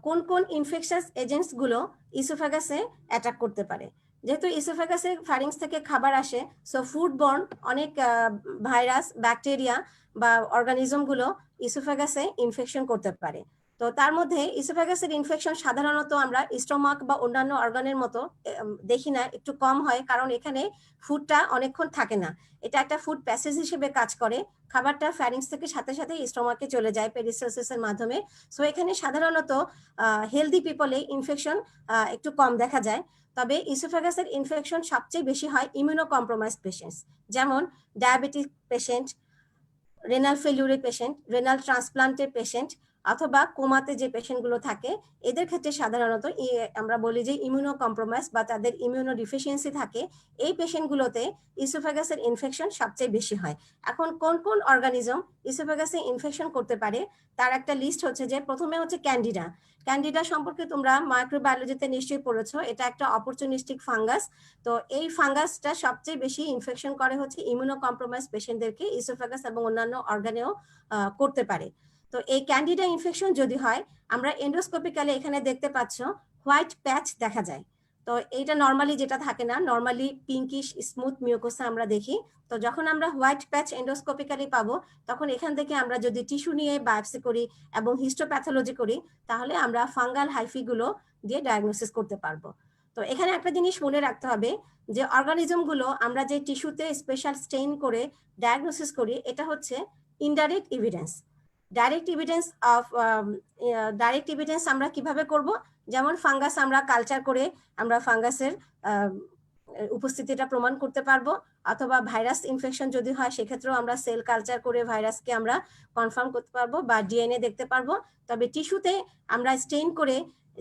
কোন কোন ইনফেকশাস এজেন্টস গুলো ইসোফেগাসে অ্যাটাক করতে পারে। যেহেতু ইসোফেগাসে ফ্যারিংস থেকে খাবার আসে, সো ফুডবর্ন অনেক ভাইরাস, ব্যাকটেরিয়া বা অর্গানিজম গুলো ইসোফেগাসে ইনফেকশন করতে পারে। তো তার মধ্যে ইসোফেগাসের ইনফেকশন সাধারণত আমরা স্টোমাক বা অন্যান্য অর্গানের মতো দেখি না, একটু কম হয়, কারণ এখানে ফুডটা অনেকক্ষণ থাকে না, এটা একটা ফুড প্যাসেজ হিসেবে কাজ করে, খাবারটা ফ্যারিংস থেকে সাথে সাথে স্টোমাকে চলে যায় পেরিস্টালসিসের মাধ্যমে। সো এখানে সাধারণত হেলদি পিপলে ইনফেকশন একটু কম দেখা যায়। তবে ইসোফেগাসের ইনফেকশন সবচেয়ে বেশি হয় ইমিউনো কম্প্রোমাইজ পেশেন্টস, যেমন ডায়াবেটিক পেশেন্ট, রেনাল ফেলিউরের পেশেন্ট, রেনাল ট্রান্সপ্লান্টের পেশেন্ট, অথবা কোমাতে যে পেশেন্টগুলো থাকে, এদের ক্ষেত্রে সাধারণত আমরা বলি যে ইমিউনো কম্প্রোমাইজ বা তাদের ইমিউনো ডিফিসিয়েন্সি থাকে, এই পেশেন্টগুলোতে ইসোফেগাসের ইনফেকশন সবচেয়ে বেশি হয়। এখন কোন কোন অর্গানিজম ইসোফেগাসে ইনফেকশন করতে পারে তার একটা লিস্ট হচ্ছে, যে প্রথমে হচ্ছে ক্যান্ডিডা। ক্যান্ডিডা সম্পর্কে তোমরা মাইক্রোবায়োলজিতে নিশ্চয়ই পড়েছো, এটা একটা অপরচুনিস্টিক ফাঙ্গাস। তো এই ফাঙ্গাসটা সবচেয়ে বেশি ইনফেকশন করে হচ্ছে ইমিউনো কম্প্রোমাইজ পেশেন্টদেরকে, ইসোফেগাস এবং অন্যান্য অর্গানেও করতে পারে। তো এই ক্যান্ডিডা ইনফেকশন যদি হয়, আমরা এন্ডোস্কোপিক্যালি এখানে দেখতে পাচ্ছ হোয়াইট প্যাচ দেখা যায়। তো এইটা নর্মালি যেটা থাকে না, নর্মালি পিঙ্কিশ স্মুথ মিউকোসা আমরা দেখি। তো যখন আমরা হোয়াইট প্যাচ এন্ডোস্কোপিক্যালি পাবো, তখন এখান থেকে আমরা যদি টিস্যু নিয়ে বায়োপসি করি এবং হিস্টোপ্যাথোলজি করি, তাহলে আমরা ফাঙ্গাল হাইফি গুলো দিয়ে ডায়াগনোসিস করতে পারবো। তো এখানে একটা জিনিস মনে রাখতে হবে যে অর্গানিজম গুলো আমরা যে টিস্যুতে স্পেশাল স্টেইন করে ডায়াগনোসিস করি, এটা হচ্ছে ইনডাইরেক্ট এভিডেন্স। ডাইরেক্ট এভিডেন্স আমরা কিভাবে করব? যেমন ফাঙ্গাস আমরা কালচার করে আমরা ফাঙ্গাসের উপস্থিতিটা প্রমাণ করতে পারবো, অথবা ভাইরাস ইনফেকশন যদি হয় সেক্ষেত্রেও আমরা সেল কালচার করে ভাইরাসকে আমরা কনফার্ম করতে পারবো বা ডিএনএ দেখতে পারবো। তবে টিস্যুতে আমরা স্টেইন করে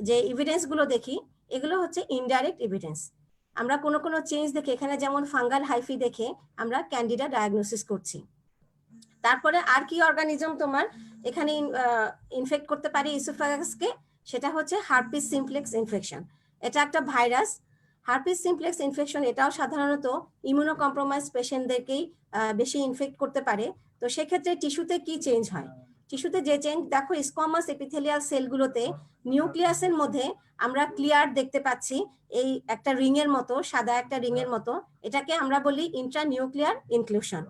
যে এভিডেন্স গুলো দেখি, এগুলো হচ্ছে ইনডাইরেক্ট এভিডেন্স। আমরা কোনো কোনো চেঞ্জ দেখে, এখানে যেমন ফাঙ্গাল হাইফি দেখে আমরা ক্যান্ডিডা ডায়াগনোসিস করছি। তারপরে আর কি অর্গানিজম তোমার এখানে ইনফেক্ট করতে পারে ইসোফেগাসকে? সেটা হচ্ছে হার্পিস সিমপ্লেক্স ইনফেকশন। এটা একটা ভাইরাস। হার্পিস সিমপ্লেক্স ইনফেকশন এটাও সাধারণত ইমিউনো কম্প্রোমাইজ পেশেন্টদেরকেই বেশি ইনফেক্ট করতে পারে। তো সেক্ষেত্রে টিস্যুতে কি চেঞ্জ হয়? টিস্যুতে যে চেঞ্জ দেখো, স্কোয়ামাস এপিথেলিয়াল সেলগুলোতে নিউক্লিয়াসের মধ্যে আমরা ক্লিয়ার দেখতে পাচ্ছি, এই একটা রিং এর মতো, সাদা একটা রিং এর মতো, এটাকে আমরা বলি ইন্ট্রানিউক্লিয়ার ইনক্লুশন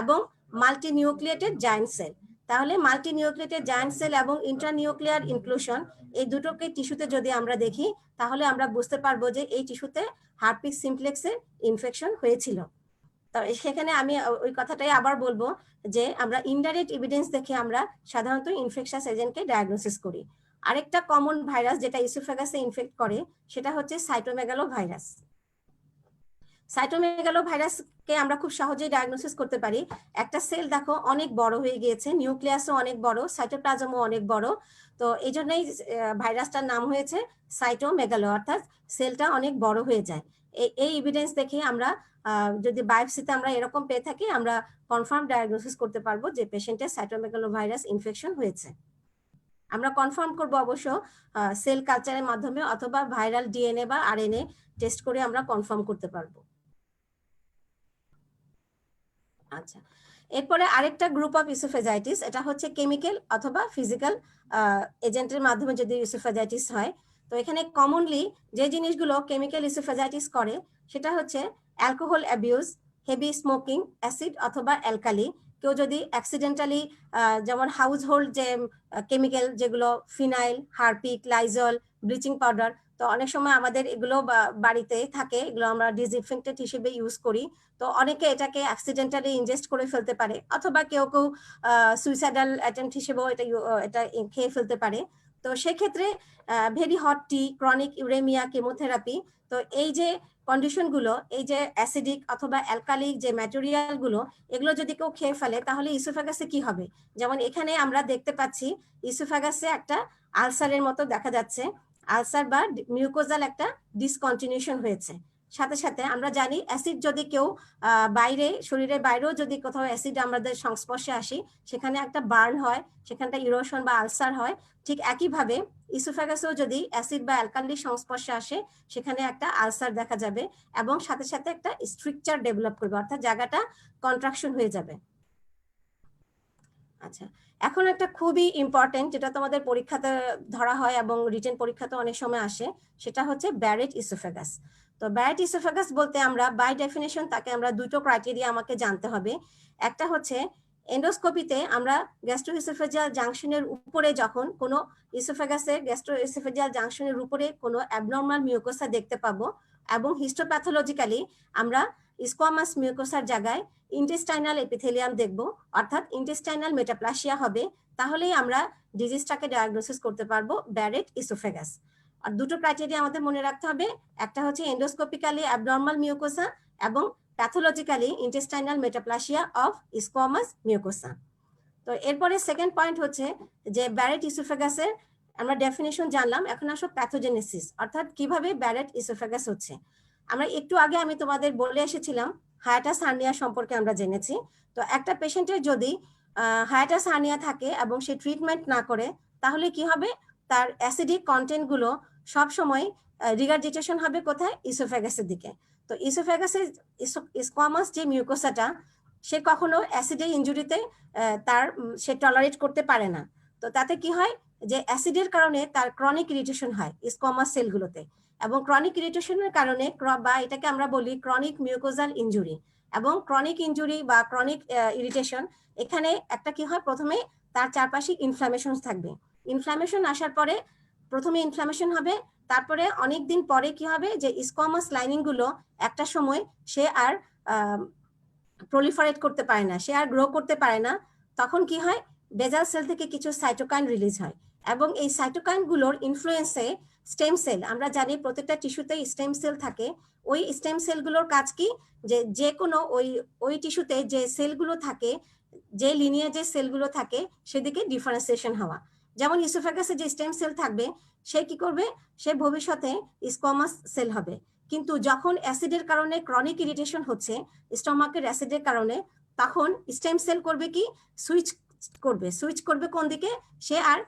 এবং মাল্টি নিউক্লিয়েটেড জায়ান্ট সেল। তাহলে মাল্টি নিউক্লিয়েটেড জায়ান্ট সেল এবং ইন্ট্রানিউক্লিয়ার ইনক্লুশন, এই দুটোকে টিস্যুতে যদি আমরা দেখি, তাহলে আমরা বুঝতে পারবো যে এই টিস্যুতে হার্পিস সিমপ্লেক্সের ইনফেকশন হয়েছিল। তো সেখানে আমি ওই কথাটাই আবার বলবো যে আমরা ইনডাইরেক্ট এভিডেন্স দেখে আমরা সাধারণত ইনফেকশাস এজেন্টকে ডায়াগনোসিস করি। আরেকটা কমন ভাইরাস যেটা ইসোফেগাসে ইনফেক্ট করে সেটা হচ্ছে সাইটোমেগালো ভাইরাস। সাইটোমেগালো ভাইরাসকে আমরা খুব সহজেই ডায়াগনোসিস করতে পারি। একটা সেল দেখো অনেক বড় হয়ে গিয়েছে, নিউক্লিয়াসও অনেক বড়, সাইটোপ্লাজমও অনেক বড়। তো এই জন্যই ভাইরাসটার নাম হয়েছে সাইটোমেগালো, অর্থাৎ সেলটা অনেক বড় হয়ে যায়। এই এভিডেন্স দেখে আমরা যদি বায়োপসিতে আমরা এরকম পেয়ে থাকি, আমরা কনফার্ম ডায়াগনোসিস করতে পারবো যে পেশেন্টের সাইটোমেগালো ভাইরাস ইনফেকশন হয়েছে। আমরা কনফার্ম করব অবশ্য সেল কালচারের মাধ্যমে অথবা ভাইরাল ডিএনএ বা আরএনএ টেস্ট করে আমরা কনফার্ম করতে পারবো। আচ্ছা, এরপরে আরেকটা গ্রুপ অফ ইসোফেজাইটিস, এটা হচ্ছে কেমিক্যাল অথবা ফিজিক্যাল এজেন্টের মাধ্যমে যদি ইসোফেজাইটিস হয়। তো এখানে কমনলি যে জিনিসগুলো কেমিক্যাল ইসোফেজাইটিস করে সেটা হচ্ছে alcohol abuse, heavy smoking, acid অথবা অ্যালকালি। কেউ যদি অ্যাক্সিডেন্টালি যেমন হাউস হোল্ড যে কেমিক্যাল যেগুলো phenyl, Harpic, Lysol, bleaching powder, তো অনেক সময় আমাদের এগুলো বাড়িতে থাকে, এগুলো আমরা ডিসইনফেক্টেন্ট হিসেবে ইউজ করি। তো অনেকে এটাকে অ্যাক্সিডেন্টালি ইনজেস্ট করে ফেলতে পারে, অথবা কেউ কেউ সুইসাইডাল অ্যাটেম্পট হিসেবেও এটা খেয়ে ফেলতে পারে। তো সেক্ষেত্রে very hot tea, chronic uraemia, chemotherapy, তো এই যে কন্ডিশনগুলো, এই যে অ্যাসিডিক অথবা অ্যালকালিক যে ম্যাটেরিয়ালগুলো, এগুলো যদি কেউ খেয়ে ফেলে তাহলে ইসোফেগাসে কি হবে? যেমন এখানে আমরা দেখতে পাচ্ছি ইসোফেগাসে একটা আলসারের মতো দেখা যাচ্ছে, আলসার বা মিউকোজাল একটা ডিসকন্টিনিউশন হয়েছে। সাথে সাথে আমরা জানি অ্যাসিড যদি কেউ বাইরে, শরীরের বাইরেও যদি কোথাও অ্যাসিড আমাদের সংস্পর্শে আসি, সেখানে একটা বার্ন হয়, সেখানটা ইরোশন বা আলসার হয়। ঠিক একইভাবে ইসোফেগাসেও যদি অ্যাসিড বা অ্যালকালির সংস্পর্শে আসে, সেখানে একটা আলসার দেখা যাবে এবং সাথে সাথে একটা স্ট্রিকচার ডেভেলপ করবে, অর্থাৎ জায়গাটা কন্ট্রাকশন হয়ে যাবে। আচ্ছা, এখন একটা খুবই ইম্পর্টেন্ট, যেটা তোমাদের পরীক্ষাতে ধরা হয় এবং রিটেন পরীক্ষাতে অনেক সময় আসে, সেটা হচ্ছে ব্যারেট ইসোফেগাস। তো ব্যারেট ইসোফেগাস বলতে আমরা বাই ডেফিনেশন তাকে আমরা দুটো ক্রাইটেরিয়া আমাকে জানতে হবে। একটা হচ্ছে এন্ডোস্কোপিতে আমরা গ্যাস্ট্রোইসোফেজিয়াল জাংশনের উপরে যখন কোনো ইসোফেগাসের গ্যাস্ট্রোইসোফেজিয়াল জাংশনের উপরে কোনো অ্যাবনর্মাল মিউকোসা দেখতে পাবো, এবং হিস্টোপ্যাথোলজিক্যালি আমরা স্কোয়ামাস মিউকোসার জায়গায় ইন্টেস্টাইনাল এপিথেলিয়াম দেখব, অর্থাৎ ইন্টেস্টাইনাল মেটাপ্লাসিয়া হবে। তাহলেই আমরা ডিজিজটাকে ডায়াগনোসিস করতে পারবো ব্যারেট ইসোফেগাস। আর দুটো ক্রাইটেরিয়া আমাদের মনে রাখতে হবে, একটা হচ্ছে এন্ডোস্কোপিক্যালি অ্যাবনর্মাল মিউকোসা এবং pathologically intestinal metaplasia of squamous mucosa. তো এরপরে সেকেন্ড পয়েন্ট হচ্ছে যে ব্যারেট ইসোফেগাসের আমরা ডেফিনেশন জানলাম, এখন আসো প্যাথোজেনেসিস, অর্থাৎ কিভাবে ব্যারেট ইসোফেগাস হচ্ছে। আমরা একটু আগে আমি তোমাদের বলে এসেছিলাম হায়াটাস হার্নিয়া সম্পর্কে আমরা জেনেছি। তো একটা পেশেন্টের যদি হায়াটাস হার্নিয়া থাকে এবং সে ট্রিটমেন্ট না করে, তাহলে কি হবে? তার অ্যাসিডিক কন্টেন্ট গুলো সবসময় রিগার্জিটেশন হবে কোথায়? ইসোফেগাসের দিকে। তো ইসোফেগাসের স্কোয়ামাস যে মিউকোসাটা, সে কখনো অ্যাসিডের ইনজুরিতে সে টলারেট করতে পারে না। তো তাতে কি হয় যে অ্যাসিডের কারণে তার ক্রনিক ইরিটেশন হয় স্কোয়ামাস সেলগুলোতে, এবং ক্রনিক ইরিটেশনের কারণে বা এটাকে আমরা বলি ক্রনিক মিউকোজাল ইনজুরি। এবং ক্রনিক ইনজুরি বা ক্রনিক ইরিটেশন, এখানে একটা কি হয়, প্রথমে তার চারপাশে ইনফ্লামেশন থাকবে। ইনফ্লামেশন আসার পরে প্রথমে ইনফ্লামেশন হবে, তারপরে অনেক দিন পরে কি হবে যে স্কোয়ামাস লাইনিং গুলো একটা সময় সে আর প্রলিফারেট করতে পারে না, সে আর গ্রো করতে পারে না। তখন কি হয়, বেজাল সেল থেকে কিছু সাইটোকাইন রিলিজ হয়, এবং এই সাইটোকাইন গুলোর ইনফ্লুয়েন্সে স্টেম সেল, আমরা জানি প্রত্যেকটা টিস্যুতেই স্টেম সেল থাকে, ওই স্টেম সেলগুলোর কাজ কি, যে কোনো ওই টিস্যুতে যে সেলগুলো থাকে, যে লিনিয়েজের সেলগুলো থাকে, সেদিকে ডিফারেন্সিয়েশন হওয়া। যেমন ইসোফেগাসে যে স্টেম সেল থাকবে, সে কি করবে, সে ভবিষ্যতে স্কোয়ামাস সেল হবে। কিন্তু যখন অ্যাসিডের কারণে ক্রনিক ইরিটেশন হচ্ছে স্টমাকের অ্যাসিডের কারণে, তখন স্টেম সেল করবে কি, সুইচ করবে কোন দিকে, সে আর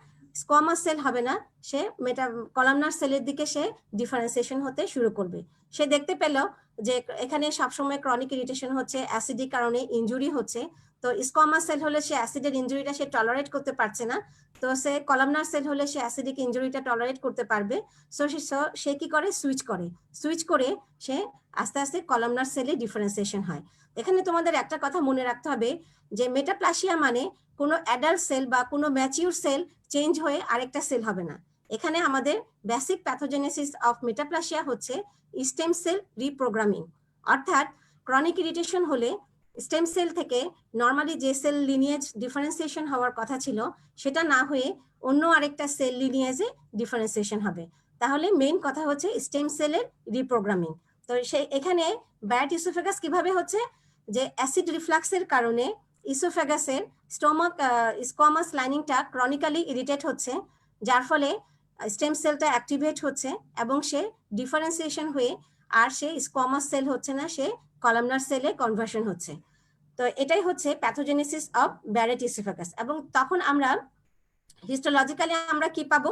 স্কোয়ামাস সেল হবে না, সে কলামনার সেলের দিকে সে ডিফারেন্সিয়েশন হতে শুরু করবে। সে দেখতে পেল যে এখানে সবসময় ক্রনিক ইরিটেশন হচ্ছে, অ্যাসিডিক কারণে ইনজুরি হচ্ছে। তো স্কোয়ামাস সেল হলে সে অ্যাসিডের ইনজুরিটা সে টলারেট করতে পারছে না, তো সে কলামনার সেল হলে সে অ্যাসিডিক ইনজুরিটা টলারেট করতে পারবে। সে কি করে, সুইচ করে সে আস্তে আস্তে কলামনার সেলে ডিফারেন্সিয়েশন হয়। এখানে তোমাদের একটা কথা মনে রাখতে হবে যে মেটাপ্লাসিয়া মানে কোনো অ্যাডাল্ট সেল বা কোনো ম্যাচিউর সেল চেঞ্জ হয়ে আরেকটা সেল হবে না। এখানে আমাদের বেসিক প্যাথোজেনেসিস অফ মেটাপ্লাসিয়া হচ্ছে স্টেম সেল রিপ্রোগ্রামিং, অর্থাৎ ক্রনিক ইরিটেশন হলে স্টেম সেল থেকে নর্মালি যে সেল লিনিয়েজ ডিফারেন্সিয়েশন হওয়ার কথা ছিল, সেটা না হয়ে অন্য আরেকটা সেল লিনিয়েজে ডিফারেন্সিয়েশন হবে। তাহলে মেইন কথা হচ্ছে স্টেম সেলের রিপ্রোগ্রামিং। তো সেই এখানে ব্যাড ইসোফেগাস কিভাবে হচ্ছে, যে অ্যাসিড রিফ্লাক্সের কারণে ইসোফেগাসের স্কোয়ামাস লাইনিংটা ক্রনিক্যালি ইরিটেট হচ্ছে, যার ফলে স্টেম সেলটা অ্যাক্টিভেট হচ্ছে এবং সে ডিফারেন্সিয়েশন হয়ে আর সে স্কোয়ামাস সেল হচ্ছে না, সে কলামনার সেলে কনভার্সন হচ্ছে। তো এটাই হচ্ছে প্যাথোজেনেসিস অফ ব্যারেট ইসোফেগাস। এবং তখন আমরা হিস্টোলজিক্যালি আমরা কি পাবো?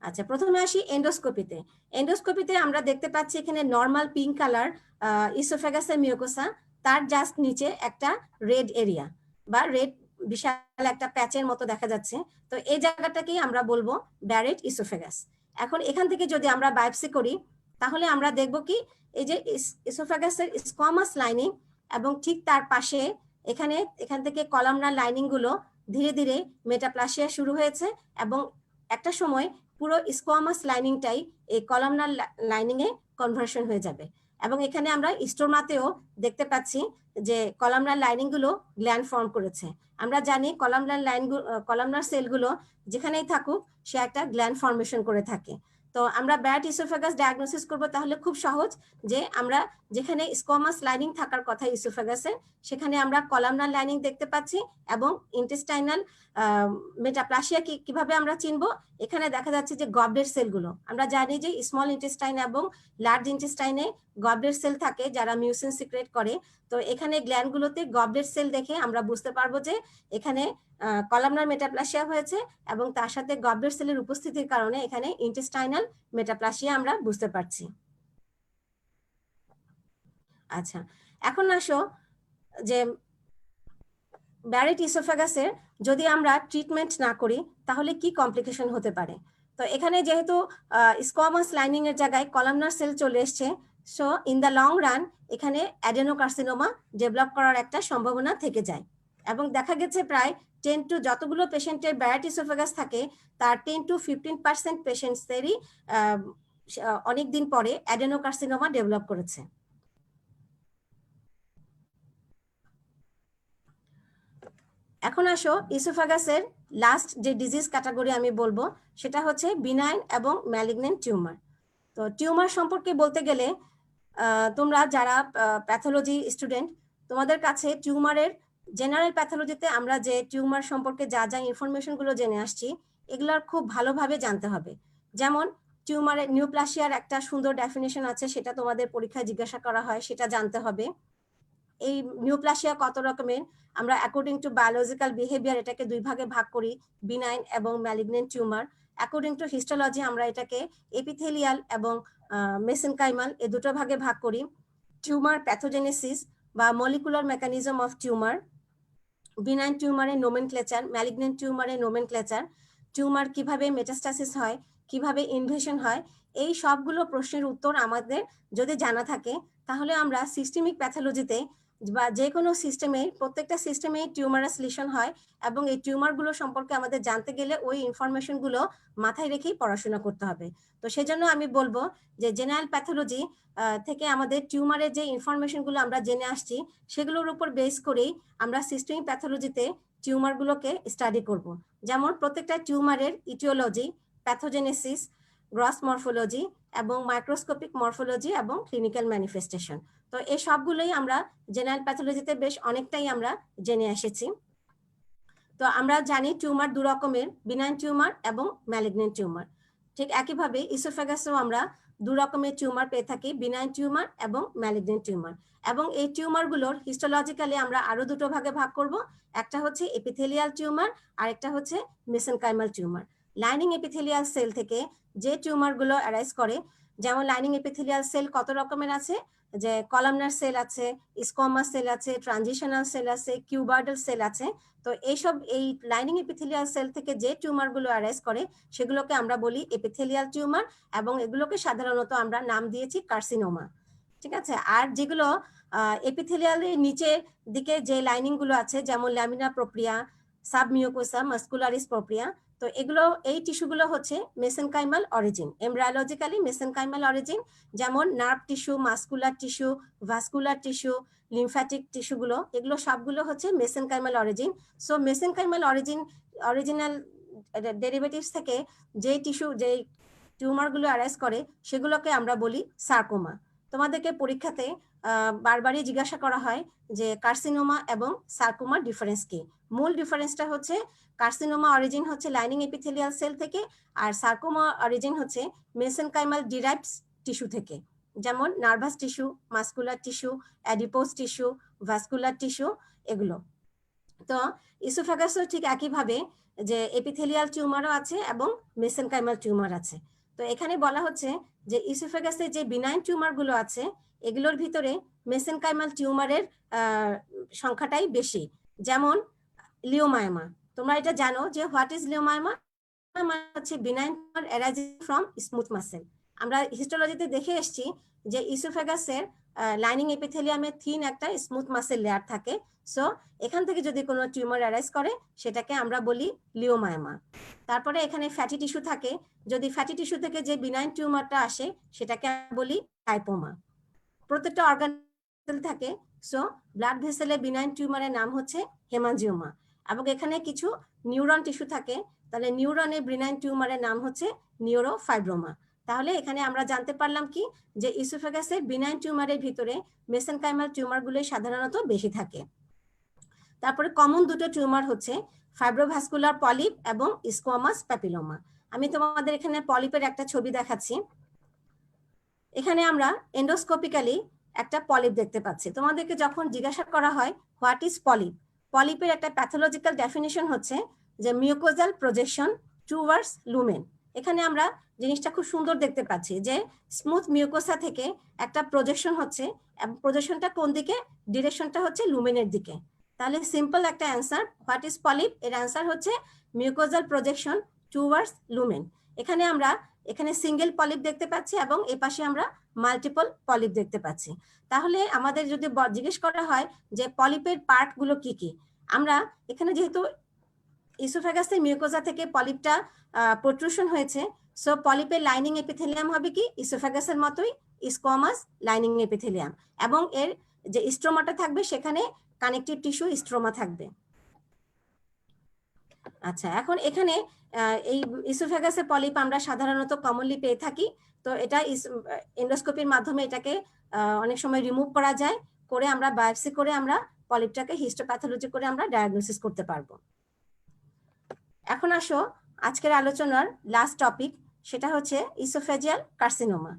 আচ্ছা, প্রথমে আসি এন্ডোস্কোপিতে। এন্ডোস্কোপিতে আমরা দেখতে পাচ্ছি এখানে নর্মাল পিঙ্ক কালার ইসোফেগাসের মিউকোসা, তার জাস্ট নিচে একটা রেড এরিয়া বা রেড বিশাল একটা প্যাচের মতো দেখা যাচ্ছে। তো এই জায়গাটাকেই আমরা বলবো ব্যারেট ইসোফেগাস। এখন এখান থেকে যদি আমরা বায়োপসি করি তাহলে আমরা দেখব কি, এই যে ইসোফেগাসের স্কোয়ামাস লাইনিং এবং ঠিক তার পাশে এখান থেকে কলামনার লাইনিং গুলো ধীরে ধীরে মেটাপ্লাসিয়া শুরু হয়েছে এবং একটা সময় পুরো স্কোয়ামাস লাইনিংটাই এই কলামনার লাইনিং এ কনভার্সন হয়ে যাবে। এবং এখানে আমরা স্টোমাতেও দেখতে পাচ্ছি যে কলামনার লাইনিং গুলো গ্ল্যান্ড ফর্ম করেছে। আমরা জানি কলামনার সেলগুলো যেখানেই থাকুক সে একটা গ্ল্যান্ড ফর্মেশন করে থাকে। তো আমরা ব্যাড ইসোফেগাস ডায়াগনোসিস করব তাহলে খুব সহজ, যে আমরা যেখানে স্কোয়ামাস লাইনিং থাকার কথা ইসোফেগাসে, সেখানে আমরা কলামনার লাইনিং দেখতে পাচ্ছি। এবং ইন্টেস্টাইনাল মেটাপ্লাসিয়া কিভাবে আমরা চিনবো, এখানে দেখা যাচ্ছে যে গবলেট সেলগুলো, আমরা জানি যে স্মল ইন্টেস্টাইন এবং লার্জ ইন্টেস্টাইনে গবলেট সেল থাকে যারা মিউসিন সিক্রেট করে। তো এখানে গ্ল্যান্ডগুলোতে গবলেট সেল দেখে আমরা বুঝতে পারবো যে এখানে কলামনার মেটাপ্লাসিয়া হয়েছে এবং তার সাথে গবলেট সেলের উপস্থিতির কারণে এখানে ইন্টেস্টাইনাল মেটাপ্লাসিয়া আমরা বুঝতে পারছি। আচ্ছা, এখন আসো যে ব্যারেট ইসোফেগাসের যদি আমরা ট্রিটমেন্ট না করি তাহলে কি কমপ্লিকেশন হতে পারে। তো এখানে যেহেতু স্কোয়ামাস লাইনিং এর জায়গায় কলামনার সেল চলে এসছে, so in the long run এখানে অ্যাডেনোকার্সিনোমা ডেভেলপ করার একটা সম্ভাবনা থেকে যায়। এবং দেখা গেছে প্রায় যতগুলো পেশেন্টের ব্যারেট ইসোফেগাস থাকে তার 10 to 15% পেশেন্টসদেরই অনেকদিন পরে অ্যাডেনোকার্সিনোমা ডেভেলপ করেছে। এখন আসো ইসোফাগাসের লাস্ট যে ডিজিজ ক্যাটাগরি আমি বলবো সেটা হচ্ছে বিনাইন এবং ম্যালিগনেন্ট টিউমার। তো টিউমার সম্পর্কে বলতে গেলে তোমরা যারা প্যাথোলজি স্টুডেন্ট, তোমাদের কাছে টিউমারের জেনারেল প্যাথোলজিতে আমরা যে টিউমার সম্পর্কে যা যা ইনফরমেশন গুলো জেনে আসছি এগুলোর খুব ভালোভাবে জানতে হবে। যেমন টিউমারের নিউপ্লাসিয়ার একটা সুন্দর ডেফিনেশন আছে, সেটা তোমাদের পরীক্ষায় জিজ্ঞাসা করা হয়, সেটা জানতে হবে। এই নিউপ্লাসিয়া কত রকমের, আমরা অ্যাকর্ডিং টু বায়োলজিক্যাল বিহেভিয়ার এটাকে দুই ভাগে ভাগ করি, বিনাইন এবং malignant tumour. According to histology আমরা এটাকে এপিথেলিয়াল এবং মেসেনকাইমাল এই দুটো ভাগে ভাগ করি। টিউমার প্যাথোজেনেসিস বা molecular mechanism of tumour, benign টিউমারের নোমেনক্লেচার, ম্যালিগনেন্ট টিউমারের নোমেনক্লেচার, টিউমার কিভাবে মেটাস্টাসিস হয়, কিভাবে ইনভেশন হয়, এই সবগুলো প্রশ্নের উত্তর আমাদের যদি জানা থাকে তাহলে আমরা সিস্টেমিক প্যাথোলজিতে বা যে কোনো সিস্টেমে, প্রত্যেকটা সিস্টেমে টিউমারাস লিশন হয় এবং এই টিউমারগুলো সম্পর্কে আমাদের জানতে গেলে ওই ইনফরমেশনগুলো মাথায় রেখেই পড়াশোনা করতে হবে। তো সেজন্য আমি বলবো যে জেনারেল প্যাথোলজি থেকে আমাদের টিউমারের যে ইনফরমেশনগুলো আমরা জেনে আসছি সেগুলোর উপর বেস করেই আমরা সিস্টেমিক প্যাথোলজিতে টিউমারগুলোকে স্টাডি করব। যেমন প্রত্যেকটা টিউমারের ইটিওলজি, প্যাথোজেনেসিস, গ্রস মরফোলজি এবং মাইক্রোস্কোপিক মরফোলজি এবং ক্লিনিক্যাল ম্যানিফেস্টেশন। তো এই সবগুলোই আমরা জেনারেল প্যাথোলজিতে বেশ অনেকটাই আমরা জেনে এসেছি। তো আমরা জানি টিউমার দু রকমের, বিনাইন টিউমার এবং ম্যালিগনেন্ট টিউমার। ঠিক একইভাবে ইসোফেগাসেও আমরা দু রকমের টিউমার পেয়ে থাকি, বিনাইন টিউমার এবং ম্যালিগনেন্ট টিউমার। এবং এই টিউমারগুলোর হিস্টোলজিক্যালি আমরা আরো দুটো ভাগে ভাগ করব, একটা হচ্ছে এপিথেলিয়াল টিউমার আর একটা হচ্ছে mesenchymal tumour. Lining epithelial cell থেকে যে টিউমারগুলো অ্যারাইজ করে, যেমন লাইনিং এপিথেলিয়াল সেল কত রকমের আছে, যে কলামনার সেল আছে, স্কোয়ামাস সেল আছে, ট্রানজিশনাল সেল আছে, কিউবার্ডাল সেল আছে। তো এইসব এই লাইনিং এপিথেলিয়াল সেল থেকে যে টিউমারগুলো অ্যারাইজ করে সেগুলোকে আমরা বলি এপিথেলিয়াল টিউমার এবং এগুলোকে সাধারণত আমরা নাম দিয়েছি কার্সিনোমা। ঠিক আছে। আর যেগুলো এপিথেলিয়ালের নিচের দিকে যে লাইনিং গুলো আছে, যেমন lamina propria, submucosa, muscularis propria, তো এগুলো এই টিস্যুগুলো হচ্ছে mesenchymal origin, embryologically mesenchymal origin. যেমন nerve tissue, muscular tissue, vascular tissue, lymphatic টিস্যুগুলো, এগুলো সবগুলো হচ্ছে mesenchymal origin. So mesenchymal original derivatives থেকে যে টিস্যু, যে টিউমারগুলো অ্যারাইজ করে সেগুলোকে আমরা বলি সার্কোমা। তোমাদেরকে পরীক্ষাতে বারবারই জিজ্ঞাসা করা হয় যে কার্সিনোমা এবং সার্কোমার ডিফারেন্স কি। মূল ডিফারেন্সটা হচ্ছে কার্সিনোমা অরিজিন হচ্ছে লাইনিং এপিথেলিয়াল সেল থেকে, আর সার্কোমা অরিজিন হচ্ছে মেসেনকাইমাল ডিরাইভড টিস্যু থেকে, যেমন nervous tissue, muscular tissue, adipose tissue, vascular tissue, এগুলো। তো ইসোফেগাসও ঠিক একইভাবে যে এপিথেলিয়াল টিউমারও আছে এবং মেসেনকাইমাল টিউমার আছে। তো এখানে বলা হচ্ছে যে ইসোফেগাসে যে বিনাইন টিউমারগুলো আছে এগুলোর ভিতরে মেসেনকাইমাল টিউমারের সংখ্যাটাই বেশি। যেমন লিওমায়োমা, তোমরা এটা জানো যে হোয়াট ইজ লিওমায়োমা? হচ্ছে benign tumour arising from smooth muscle. আমরা হিস্টোলজিতে দেখে এসেছি যে ইসোফেগাসের লাইনিং এপিথেলিয়ামে থিন একটা স্মুথ মাসেল লেয়ার থাকে। সো এখান থেকে যদি কোনো টিউমার অ্যারাইজ করে সেটাকে আমরা বলি লিওমায়োমা। তারপরে এখানে ফ্যাটি টিস্যু থাকে, যদি ফ্যাটি টিস্যু থেকে যে বিনাইন টিউমারটা আসে সেটাকে বলি লাইপোমা। প্রত্যেকটা অর্গান থাকে, সো ব্লাড ভেসেলে বিনাইন টিউমারের নাম হচ্ছে হেমাঞ্জিওমা। এবং এখানে কিছু নিউরন টিস্যু থাকে, তাহলে নিউরনের বিনাইন টিউমারের নাম হচ্ছে নিউরোফাইব্রোমা। তাহলে এখানে আমরা জানতে পারলাম কি যে ইসোফেগাসের বিনাইন টিউমারের ভিতরে মেসেনকাইমাল টিউমারগুলো সাধারণত বেশি থাকে। তারপরে কমন দুটো টিউমার হচ্ছে ফাইব্রোভাস্কুলার পলিপ এবং স্কোয়ামাস প্যাপিলোমা। আমি তোমাদের এখানে পলিপের একটা ছবি দেখাচ্ছি। এখানে আমরা এন্ডোস্কোপিক্যালি একটা পলিপ দেখতে পাচ্ছি। তোমাদেরকে যখন জিজ্ঞাসা করা হয় হোয়াট ইজ পলিপ, পলিপের একটা প্যাথোলজিক্যাল ডেফিনিশন হচ্ছে যে মিউকোজাল প্রজেকশন টুয়ার্ডস লুমেন। এখানে আমরা জিনিসটা খুব সুন্দর দেখতে পাচ্ছি যে স্মুথ মিউকোসা থেকে একটা প্রজেকশন হচ্ছে, এবং প্রজেকশনটা কোন দিকে? ডিরেকশনটা হচ্ছে লুমেনের দিকে। তাহলে সিম্পল একটা অ্যান্সার, হোয়াট ইজ পলিপ, এর অ্যান্সার হচ্ছে মিউকোজাল প্রজেকশন টুয়ার্ডস লুমেন। এখানে আমরা সিঙ্গেল পলিপ দেখতে পাচ্ছি এবং এই পাশে আমরা মাল্টিপল পলিপ দেখতে পাচ্ছি। তাহলে আমাদের যদি জিজ্ঞেস করা হয় যে পলিপের পার্টগুলো কি কি, আমরা এখানে যেহেতু ইসোফেগাসের মিউকোজা থেকে পলিপটা প্রোট্রুশন হয়েছে, সো পলিপের লাইনিং এপিথেলিয়াম হবে কি ইসোফেগাসের মতোই স্কোয়ামাস লাইনিং এপিথেলিয়াম, এবং এর যে স্ট্রোমাটা থাকবে সেখানে কানেকটিভ টিস্যু স্ট্রোমা থাকবে। আচ্ছা, এখন এখানে এই ইসোফেগাসের পলিপ আমরা সাধারণত কমনলি পেয়ে থাকি। তো এটা এন্ডোস্কোপির মাধ্যমে এটাকে অনেক সময় রিমুভ করা যায়, করে আমরা বায়োপসি করে আমরা পলিপটাকে হিস্টোপ্যাথোলজি করে আমরা ডায়াগনোসিস করতে পারবো। এখন আসো আজকের আলোচনার লাস্ট টপিক, সেটা হচ্ছে ইসোফেজিয়াল কার্সিনোমা।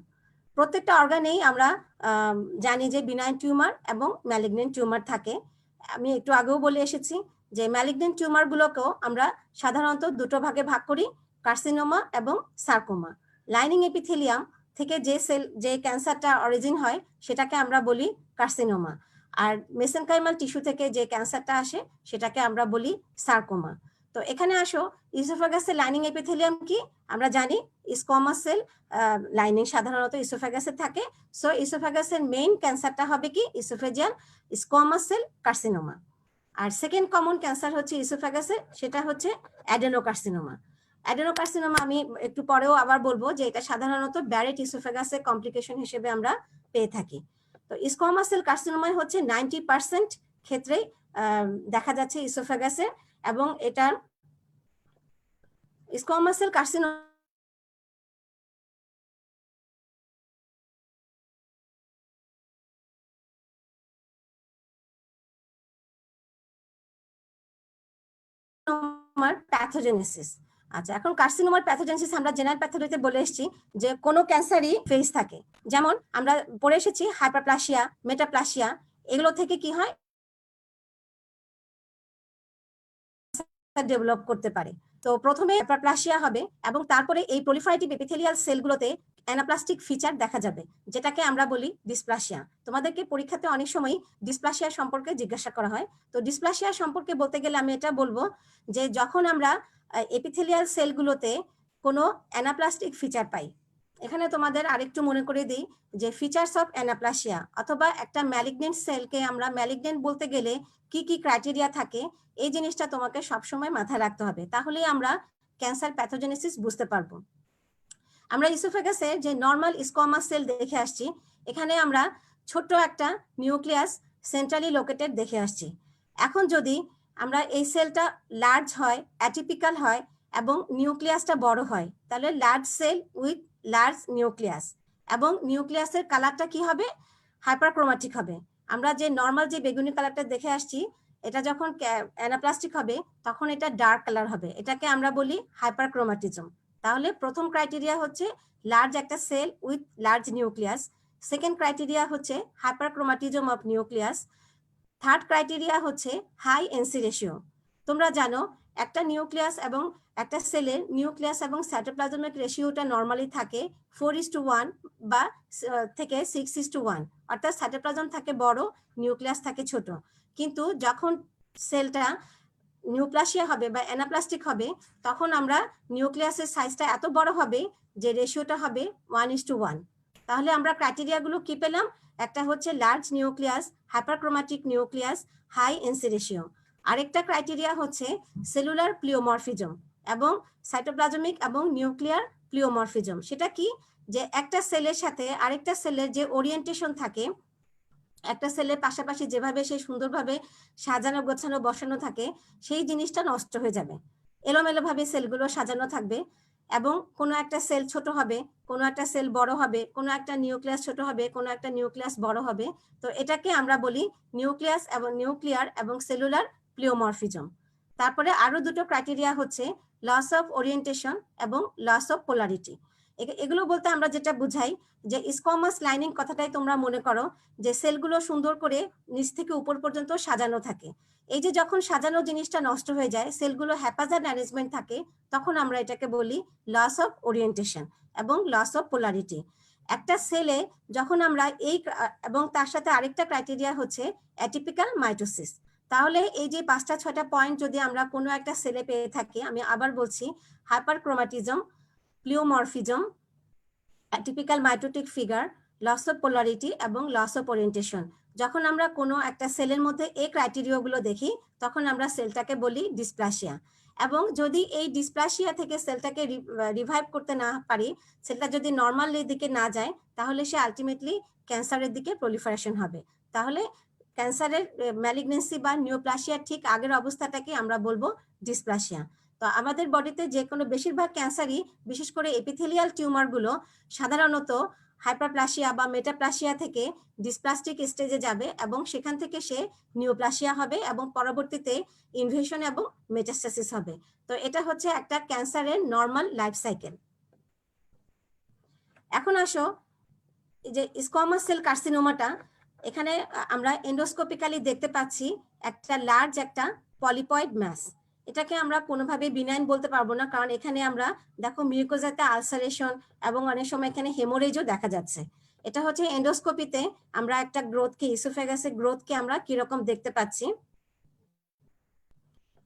প্রত্যেকটা অর্গানেই আমরা জানি যে বিনাইন টিউমার এবং ম্যালিগনেন্ট টিউমার থাকে। আমি একটু আগেও বলে এসেছি যে ম্যালিগনেন্ট টিউমারগুলোকেও আমরা সাধারণত দুটো ভাগে ভাগ করি, কার্সিনোমা এবং সার্কোমা। লাইনিং এপিথেলিয়াম থেকে যে ক্যান্সারটা অরিজিন হয় সেটাকে আমরা বলি কার্সিনোমা, আর মেসেনকাইমাল টিস্যু থেকে যে ক্যান্সারটা আসে সেটাকে আমরা বলি সার্কোমা। তো এখানে আসো, ইসোফেগাসের লাইনিং এপিথেলিয়াম কি? আমরা জানি স্কোয়ামাস সেল লাইনিং সাধারণত ইসোফেগাসে থাকে। সো ইসোফেগাসের মেইন ক্যান্সারটা হবে কি ইসোফেজিয়াল স্কোয়ামাস সেল কার্সিনোমা। আর সেকেন্ড কমন ক্যান্সার হচ্ছে ইসোফেগাসের, সেটা হচ্ছে অ্যাডেনোকার্সিনোমা। অ্যাডেনোকার্সিনোমা আমি একটু পরেও আবার বলবো যে এটা সাধারণত ব্যারেট ইসোফেগাসের কমপ্লিকেশন হিসেবে আমরা পেয়ে থাকি। তো স্কোয়ামাস সেল কার্সিনোমাই হচ্ছে 90% ক্ষেত্রেই দেখা যাচ্ছে ইসোফেগাসের, এবং এটার স্কোয়ামাস সেল কার্সিনোমার প্যাথোজেনেসিস। আচ্ছা, এখন কার্সিনোমার প্যাথোজেনেসিস আমরা জেনারেল প্যাথোলজিতে বলে এসেছি যে কোনো ক্যান্সারই ফেজ থাকে। যেমন আমরা পড়ে এসেছি হাইপারপ্লাসিয়া, মেটাপ্লাসিয়া, এগুলো থেকে কি হয় ডেভেলপ করতে পারে। তো প্রথমে হাইপারপ্লাসিয়া হবে এবং তারপরে এই প্রলিফারেটিভ এপিথেলিয়াল সেলগুলোতে অ্যানাপ্লাস্টিক ফিচার দেখা যাবে, যেটাকে আমরা বলি ডিসপ্লাসিয়া। তোমাদেরকে পরীক্ষাতে অনেক সময় ডিসপ্লাসিয়া সম্পর্কে জিজ্ঞাসা করা হয়। তো ডিসপ্লাসিয়া সম্পর্কে বলতে গেলে আমি এটা বলবো যে যখন আমরা এপিথেলিয়াল সেলগুলোতে কোনো অ্যানাপ্লাস্টিক ফিচার পাই। এখানে তোমাদের আরেকটু মনে করে দিই যে ফিচার্স অফ অ্যানাপ্লাসিয়া অথবা একটা ম্যালিগনেন্ট সেলকে আমরা ম্যালিগনেন্ট বলতে গেলে কি কি ক্রাইটেরিয়া থাকে, এই জিনিসটা তোমাকে সবসময় মাথায় রাখতে হবে, তাহলেই আমরা ক্যান্সার প্যাথোজেনেসিস বুঝতে পারবো। আমরা ইসোফেগাসে যে নর্মাল স্কোয়ামাস সেল দেখে আসছি, এখানে আমরা ছোট্ট একটা নিউক্লিয়াস সেন্ট্রালি লোকেটেড দেখে আসছি। এখন যদি আমরা এই সেলটা লার্জ হয়, অ্যাটিপিক্যাল হয় এবং নিউক্লিয়াসটা বড় হয়, তাহলে large cell with large nucleus, এবং নিউক্লিয়াসের কালারটা কি হবে? হাইপারক্রোমাটিক হবে। আমরা যে নর্মাল যে বেগুনি কালারটা দেখে আসছি, এটা যখন অ্যানাপ্লাস্টিক হবে তখন এটা ডার্ক কালার হবে, এটাকে আমরা বলি হাইপারক্রোমাটিজম। তাহলে প্রথম ক্রাইটেরিয়া হচ্ছে লার্জ একটা cell with large nucleus, second criteria হচ্ছে hyperchromatism of nucleus, third criteria হচ্ছে হাই এনসি রেশিও। তোমরা জানো একটা নিউক্লিয়াস এবং একটা সেলের নিউক্লিয়াস এবং সাইটোপ্লাজমিক রেশিওটা নর্মালি থাকে 4:1 বা থেকে 6:1, অর্থাৎ সাইটোপ্লাজম থাকে বড়, নিউক্লিয়াস থাকে ছোট। কিন্তু যখন সেলটা নিউপ্লাসিয়া হবে বা অ্যানাপ্লাস্টিক হবে, তখন আমরা নিউক্লিয়াসের সাইজটা এত বড় হবে যে রেশিওটা হবে 1:1। তাহলে আমরা ক্রাইটেরিয়াগুলো কি পেলাম? একটা হচ্ছে large nucleus, hyperchromatic nucleus, high NC ratio. আরেকটা ক্রাইটেরিয়া হচ্ছে সেলুলার প্লিওমরফিজম এবং সাইটোপ্লাজমিক এবং নিউক্লিয়ার প্লিওমরফিজম। সেটা কি? যে একটা সেলের সাথে আরেকটা সেলের যে ওরিয়েন্টেশন থাকে, একটা সেলের পাশাপাশি যেভাবে সে সুন্দরভাবে সাজানো গোছানো বসানো থাকে, সেই জিনিসটা নষ্ট হয়ে যাবে। এলোমেলো ভাবে সেলগুলো সাজানো থাকবে এবং কোনো একটা সেল ছোট হবে, কোনো একটা সেল বড় হবে, কোনো একটা নিউক্লিয়াস ছোট হবে, কোনো একটা নিউক্লিয়াস বড় হবে। তো এটাকে আমরা বলি নিউক্লিয়াস এবং নিউক্লিয়ার এবং সেলুলার প্লিওমরফিজম। তারপরে আরো দুটো ক্রাইটেরিয়া হচ্ছে লস অফ ওরিয়েন্টেশন এবং লস অফ পোলারিটি। এগুলো বলতে আমরা যেটা বুঝাই যে স্কোয়ামাস লাইনিং কথাটাই তোমরা মনে করো যে সেলগুলো সুন্দর করে নিচ থেকে উপর পর্যন্ত সাজানো থাকে। এই যে যখন সাজানো জিনিসটা নষ্ট হয়ে যায়, সেলগুলো হ্যাপাজার্ড অ্যারেঞ্জমেন্ট থাকে, তখন আমরা এটাকে বলি লস অফ ওরিয়েন্টেশন এবং লস অফ পোলারিটি। একটা সেলে যখন আমরা এই এবং তার সাথে আরেকটা ক্রাইটেরিয়া হচ্ছে অ্যাটিপিক্যাল মাইটোসিস। তাহলে এই যে 5টা 6টা পয়েন্ট যদি আমরা কোনো একটা সেলে পেয়ে থাকি, আমি আবার বলছি, hyperchromatism, pleomorphism, atypical mitotic figure, loss of polarity এবং লস অফ ওরিয়েন্টেশন, যখন আমরা কোনো একটা সেলের মধ্যে এই ক্রাইটেরিয়াগুলো দেখি, তখন আমরা সেলটাকে বলি ডিসপ্লাসিয়া। এবং যদি এই ডিসপ্লাসিয়া থেকে সেলটাকে রিভাইভ করতে না পারি, সেলটা যদি নর্মাল দিকে না যায়, তাহলে সে আলটিমেটলি ক্যান্সারের দিকে প্রলিফারেশন হবে। তাহলে ক্যান্সারের ম্যালিগনেন্সি বা নিওপ্লাসিয়ার ঠিক আগের অবস্থাটাকে আমরা বলবো ডিসপ্লাসিয়া। তো আমাদের বডিতে যে কোনো বেশিরভাগ ক্যান্সারই, বিশেষ করে এপিথেলিয়াল টিউমারগুলো সাধারণত হাইপারপ্লাসিয়া বা মেটাপ্লাসিয়া থেকে ডিসপ্লাস্টিক স্টেজে যাবে এবং সেখান থেকে সে নিওপ্লাসিয়া হবে এবং পরবর্তীতে ইনভেশন এবং মেটাস্টাসিস হবে। তো এটা হচ্ছে একটা ক্যান্সারের নর্মাল লাইফ সাইকেল। এখন আসো যে স্কোয়ামাস সেল কার্সিনোমাটা, এখানে আমরা এন্ডোস্কোপিক্যালি দেখতে পাচ্ছি একটা লার্জ একটা পলিপয়েড ম্যাস। এটাকে আমরা কোনোভাবে বিনাইন বলতে পারবো না, কারণ এখানে আমরা দেখো মিউকোজাতে আলসারেশন এবং অনেক সময় এখানে হেমোরেজও দেখা যাচ্ছে। এটা হচ্ছে এন্ডোস্কোপিতে আমরা একটা গ্রোথকে, ইসোফেগাসের গ্রোথকে আমরা কিরকম দেখতে পাচ্ছি,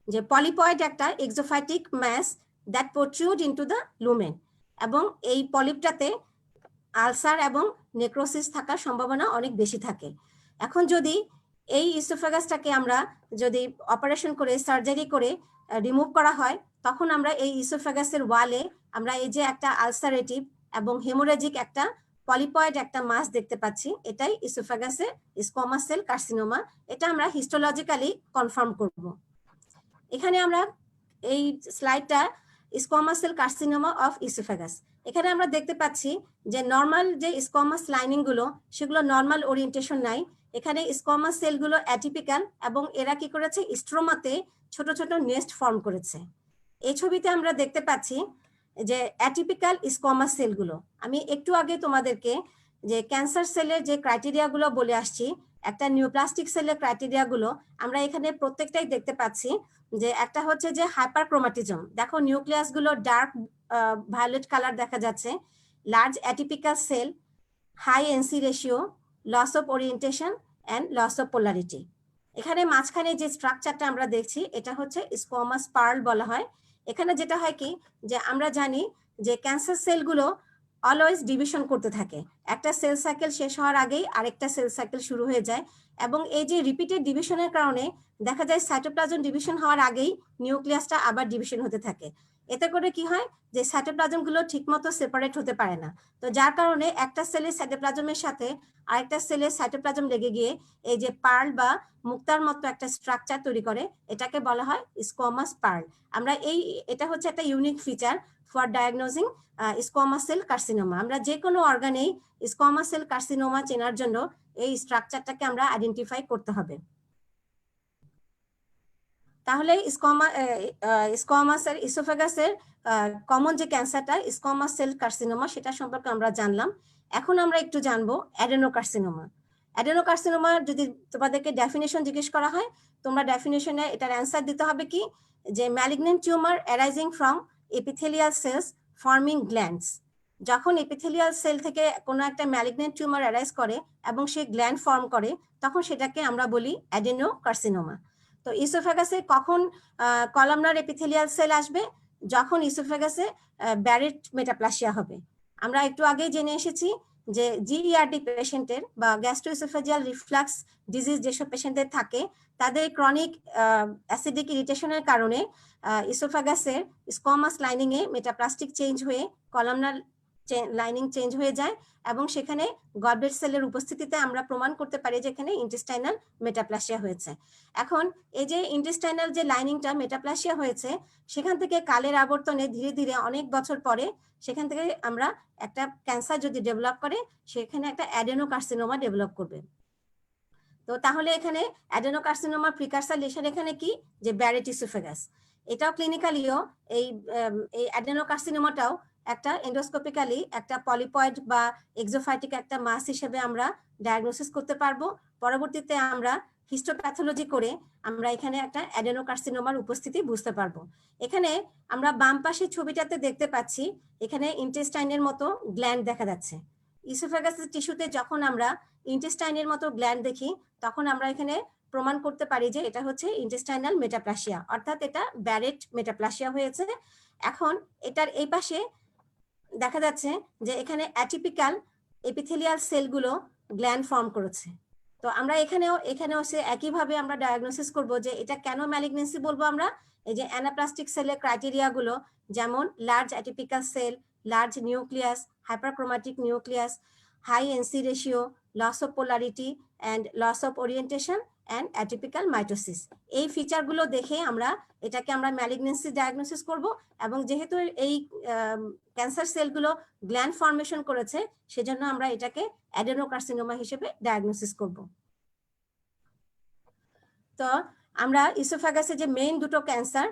যে পলিপয়েড একটা exophytic mass that protrude into the lumen, এবং এই পলিপটাতে আলসার এবং নেক্রোসিস থাকার সম্ভাবনা অনেক বেশি থাকে। এখন যদি এই ইসোফেগাসটাকে আমরা যদি অপারেশন করে সার্জারি করে রিমুভ করা হয়, তখন আমরা এই ইসোফেগাসের ওয়ালে আমরা এই যে একটা আলসারেটিভ এবং হেমোরেজিক একটা পলিপয়েড একটা মাস দেখতে পাচ্ছি, এটাই ইসোফেগাসের স্কোয়ামাস সেল কার্সিনোমা। এটা আমরা হিস্টোলজিক্যালি কনফার্ম করব। এখানে আমরা এই স্লাইডটা squamous cell carcinoma of oesophagus, এখানে আমরা দেখতে পাচ্ছি যে নর্মাল যে স্কোয়ামাস লাইনিং গুলো, সেগুলো নর্মাল ওরিয়েন্টেশন নাই। এখানে স্কোয়ামাস সেলগুলো অ্যাটিপিক্যাল এবং এরা কি করেছে, স্ট্রোমাতে ছোট ছোট নেস্ট ফর্ম করেছে। এই ছবিতে আমরা দেখতে পাচ্ছি যে অ্যাটিপিক্যাল স্কোয়ামাস সেলগুলো। আমি একটু আগে তোমাদেরকে যে ক্যান্সার সেলের যে ক্রাইটেরিয়াগুলো বলে আসছি, একটা নিউপ্লাস্টিক সেলের ক্রাইটেরিয়াগুলো আমরা এখানে প্রত্যেকটাই দেখতে পাচ্ছি। যে একটা হচ্ছে যে হাইপারক্রোমাটিজম, দেখো নিউক্লিয়াস গুলো ডার্ক ভায়োলেট কালার দেখা যাচ্ছে, large atypical cell, high NC ratio, loss of orientation and loss of polarity. এখানে মাঝখানে যে স্ট্রাকচারটা আমরা দেখছি, এটা হচ্ছে স্কোয়ামাস পার্ল বলা হয়। এখানে যেটা হয় কি, যে আমরা জানি যে ক্যান্সার সেলগুলো অলওয়েজ ডিভিশন করতে থাকে, একটা সেল সাইকেল শেষ হওয়ার আগেই আরেকটা সেল সাইকেল শুরু হয়ে যায়, এবং এই যে রিপিটেড ডিভিশনের কারণে দেখা যায় সাইটোপ্লাজম ডিভিশন হওয়ার আগেই নিউক্লিয়াসটা আবার ডিভিশন হতে থাকে। এতে করে কি হয়, যে সাইটোপ্লাজম গুলো ঠিকমতো সেপারেট হতে পারে না। তো যার কারণে একটা সেলের সাইটোপ্লাজমের সাথে আরেকটা সেলের সাইটোপ্লাজম লেগে গিয়ে এই যে পার্ল বা মুক্তার মতো একটা স্ট্রাকচার তৈরি করে, এটাকে বলা হয় স্কোয়ামাস পার্ল। আমরা এটা হচ্ছে একটা unique feature, for diagnosing squamous cell carcinoma. আমরা যে কোনো অর্গানেই স্কোয়ামাস সেল কার্সিনোমা চেনার জন্য এই স্ট্রাকচারটাকে আমরা আইডেন্টিফাই করতে হবে। তাহলে স্কোয়ামাসের ইসোফেগাসের কমন যে ক্যান্সারটা স্কোয়ামাস সেল কার্সিনোমা সেটা সম্পর্কে আমরা জানলাম। এখন আমরা একটু জানবো অ্যাডেনোকার্সিনোমা। অ্যাডেনোকার্সিনোমা যদি তোমাদেরকে ডেফিনেশন জিজ্ঞেস করা হয়, তোমরা ডেফিনেশনে এটার অ্যান্সার দিতে হবে কি, যে malignant tumour arising from epithelial cells forming glands. যখন এপিথেলিয়াল সেল থেকে কোনো একটা ম্যালিগনেন্ট টিউমার অ্যারাইজ করে এবং সে গ্ল্যান্ড ফর্ম করে, তখন সেটাকে আমরা বলি অ্যাডেনোকার্সিনোমা। তো ইসোফেগাসে কখন কলামনার এপিথেলিয়াল সেল আসবে? যখন ইসোফেগাসে ব্যারেট মেটাপ্লাসিয়া হবে। আমরা একটু আগেই জেনে এসেছি যে জিইআরডি পেশেন্টের বা গ্যাস্ট্রোইসোফেজিয়াল রিফ্লাক্স ডিজিজ যেসব পেশেন্টের থাকে, তাদের ক্রনিক অ্যাসিডিক ইরিটেশনের কারণে ইসোফেগাসের স্কোয়ামাস লাইনিং এ মেটাপ্লাস্টিক চেঞ্জ হয়ে কলামনার লাইনিং চেঞ্জ হয়ে যায় এবং সেখানে গলব্লেড সেলের উপস্থিতিতে আমরা প্রমাণ করতে পারি যে এখানে ইন্টেস্টাইনাল মেটাপ্লাসিয়া হয়েছে। এখন এই যে ইন্টেস্টাইনাল যে লাইনিংটা মেটাপ্লাসিয়া হয়েছে, সেখান থেকে কালের আবর্তনে ধীরে ধীরে অনেক বছর পরে সেখান থেকে আমরা একটা ক্যান্সার যদি ডেভেলপ করে, সেখানে একটা অ্যাডেনোকার্সিনোমা ডেভেলপ করবে। তো তাহলে এখানে অ্যাডেনোকার্সিনোমার প্রিকারসার লেশন এখানে কি, যে ব্যারেট ইসোফেগাস। এটাও ক্লিনিক্যালিও এই অ্যাডেনোকার্সিনোমাটাও একটা এন্ডোস্কোপিক্যালি একটা পলিপয়েড বা এক্সোফাইটিক একটা মাস হিসেবে আমরা ডায়াগনোসিস করতে পারবো। পরবর্তীতে আমরা হিস্টোপ্যাথোলজি করে আমরা এখানে একটা অ্যাডেনোকার্সিনোমার উপস্থিতি বুঝতে পারবো। এখানে আমরা বাম পাশের ছবিটাতে দেখতে পাচ্ছি, এখানে ইন্টেস্টাইনের মতো গ্ল্যান্ড দেখা যাচ্ছে। ইসোফেগাসের টিস্যুতে যখন আমরা ইন্টেস্টাইনের মতো গ্ল্যান্ড দেখি, তখন আমরা এখানে প্রমাণ করতে পারি যে এটা হচ্ছে ইন্টেস্টাইনাল মেটাপ্লাসিয়া, অর্থাৎ এটা ব্যারেট মেটাপ্লাসিয়া হয়েছে। এখন এটার এই পাশে দেখা যাচ্ছে যে এখানে অ্যাটিপিক্যাল এপিথেলিয়াল সেলগুলো গ্ল্যান্ড ফর্ম করেছে। তো আমরা এখানেও সে একইভাবে আমরা ডায়াগনোসিস করব যে এটা কেন ম্যালিগনেন্সি বলবো আমরা। এই যে অ্যানাপ্লাস্টিক সেলের ক্রাইটেরিয়া গুলো, যেমন large atypical cell, large nucleus, hyperchromatic nucleus, high NC ratio, loss of polarity and loss of orientation and atypical mitosis. এই ফিচারগুলো দেখে আমরা এটাকে আমরা ম্যালিগনেন্সি ডায়াগনোসিস করব। এবং যেহেতু এই ক্যান্সার সেলগুলো গ্ল্যান্ড ফর্মেশন করেছে, সেজন্য আমরা এটাকে অ্যাডেনোকার্সিনোমা হিসেবে ডায়াগনোসিস করব। তো আমরা ইসোফেগাসের যে মেইন দুটো ক্যান্সার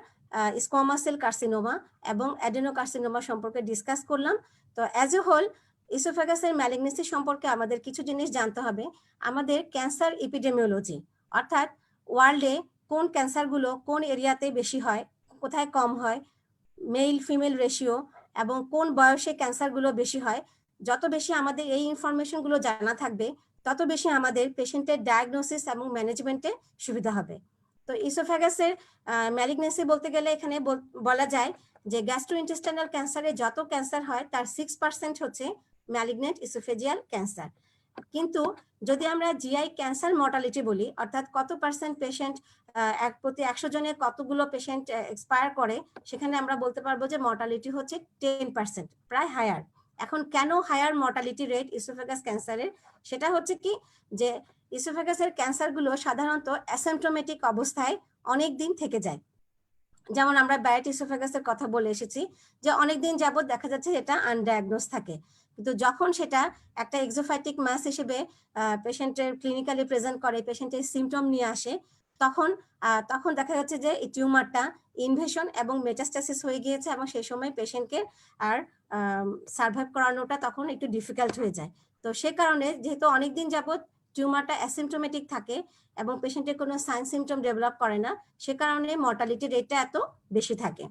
স্কোয়ামাস সেল কার্সিনোমা এবং অ্যাডেনোকার্সিনোমা সম্পর্কে ডিসকাস করলাম। তো অ্যাজ এ হোল ইসোফেগাসের ম্যালিগনেন্সি সম্পর্কে আমাদের কিছু জিনিস জানতে হবে। আমাদের ক্যান্সার এপিডেমিওলজি, অর্থাৎ ওয়ার্ল্ডে কোন ক্যান্সারগুলো কোন এরিয়াতে বেশি হয়, কোথায় কম হয়, মেল ফিমেল রেশিও এবং কোন বয়সে ক্যান্সারগুলো বেশি হয়, যত বেশি আমাদের এই ইনফরমেশনগুলো জানা থাকবে, তত বেশি আমাদের পেশেন্টের ডায়াগনোসিস এবং ম্যানেজমেন্টে সুবিধা হবে। তো ইসোফেগাসের ম্যালিগনেন্সি বলতে গেলে এখানে বলা যায় যে গ্যাস্ট্রোইন্টেস্টাইনাল ক্যান্সারে যত ক্যান্সার হয় তার 6% হচ্ছে ম্যালিগনেন্ট ইসোফেজিয়াল ক্যান্সার। কিন্তু যদি আমরা জিআই ক্যান্সার মর্টালিটি বলি, অর্থাৎ কত পার্সেন্ট পেশেন্ট প্রতি 100 জনের কতগুলো পেশেন্ট এক্সপায়ার করে, সেখানে আমরা বলতে পারবো যে মর্টালিটি হচ্ছে 10%, প্রায় হায়ার। এখন কেন হায়ার মর্টালিটি রেট ইসোফেগাস ক্যান্সারের? সেটা হচ্ছে কি, যে ইসোফেগাসের ক্যান্সারগুলো সাধারণত অ্যাসিম্পটোমেটিক অবস্থায় অনেক দিন থেকে যায়। যেমন আমরা ব্যারেট ইসোফেগাসের কথা বলে এসেছি যে অনেকদিন যাবত দেখা যাচ্ছে এটা আনডায়াগনোজ থাকে, কিন্তু যখন সেটা একটা এক্সোফাইটিক মাস হিসেবে পেশেন্টের ক্লিনিক্যালি প্রেজেন্ট করে, পেশেন্টের সিমটম নিয়ে আসে, তখন দেখা যাচ্ছে যে এই টিউমারটা ইনভেশন এবং মেটাস্টাসিস হয়ে গিয়েছে এবং সেই সময় পেশেন্টকে আর সার্ভাইভ করানোটা তখন একটু ডিফিকাল্ট হয়ে যায়। তো সে কারণে যেহেতু অনেকদিন যাবত টিউমারটা অ্যাসিম্পটোমেটিক থাকে এবং পেশেন্টের কোনো সাইন সিমটম ডেভেলপ করে না, সে কারণে মর্টালিটি রেটটা এত বেশি থাকে।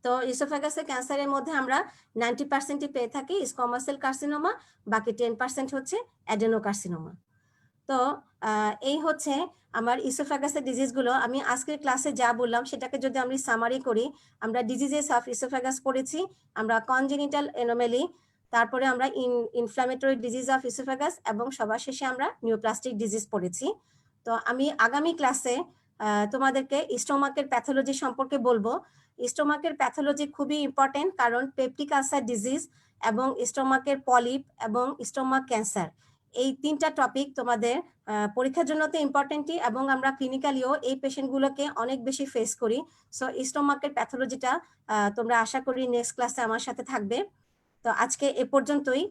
তো ইসোফেগাসের ক্যান্সারের মধ্যে আমরা 90% পেয়ে থাকি স্কোয়ামাস সেল কার্সিনোমা, বাকি 10% হচ্ছে অ্যাডেনোকার্সিনোমা। তো এই হচ্ছে আমার ইসোফেগাসের ডিজিজগুলো। আমি আজকের ক্লাসে যা বললাম সেটাকে যদি আমি সামারি করি, আমরা ডিজিজেস অফ ইসোফেগাস পড়েছি, আমরা কনজেনিটাল এনোমেলি, তারপরে আমরা ইনফ্ল্যামেটরি ডিজিজ অফ ইসোফেগাস এবং সবার শেষে আমরা নিউপ্লাস্টিক ডিজিজ পড়েছি। তো আমি আগামী ক্লাসে তোমাদেরকে স্টোমাকের প্যাথোলজি সম্পর্কে বলবো। স্টোমাকের প্যাথোলজি খুবই ইম্পর্টেন্ট, কারণ পেপটিক আলসার ডিজিজ এবং স্টোমাকের পলিপ এবং স্টোমাক ক্যান্সার, এই 3টা টপিক তোমাদের পরীক্ষার জন্য তো ইম্পর্টেন্টই, এবং আমরা ক্লিনিক্যালিও এই পেশেন্টগুলোকে অনেক বেশি ফেস করি। সো স্টোমাকের প্যাথোলজিটা তোমরা আশা করি নেক্সট ক্লাসে আমার সাথে থাকবে। তো আজকে এ পর্যন্তই।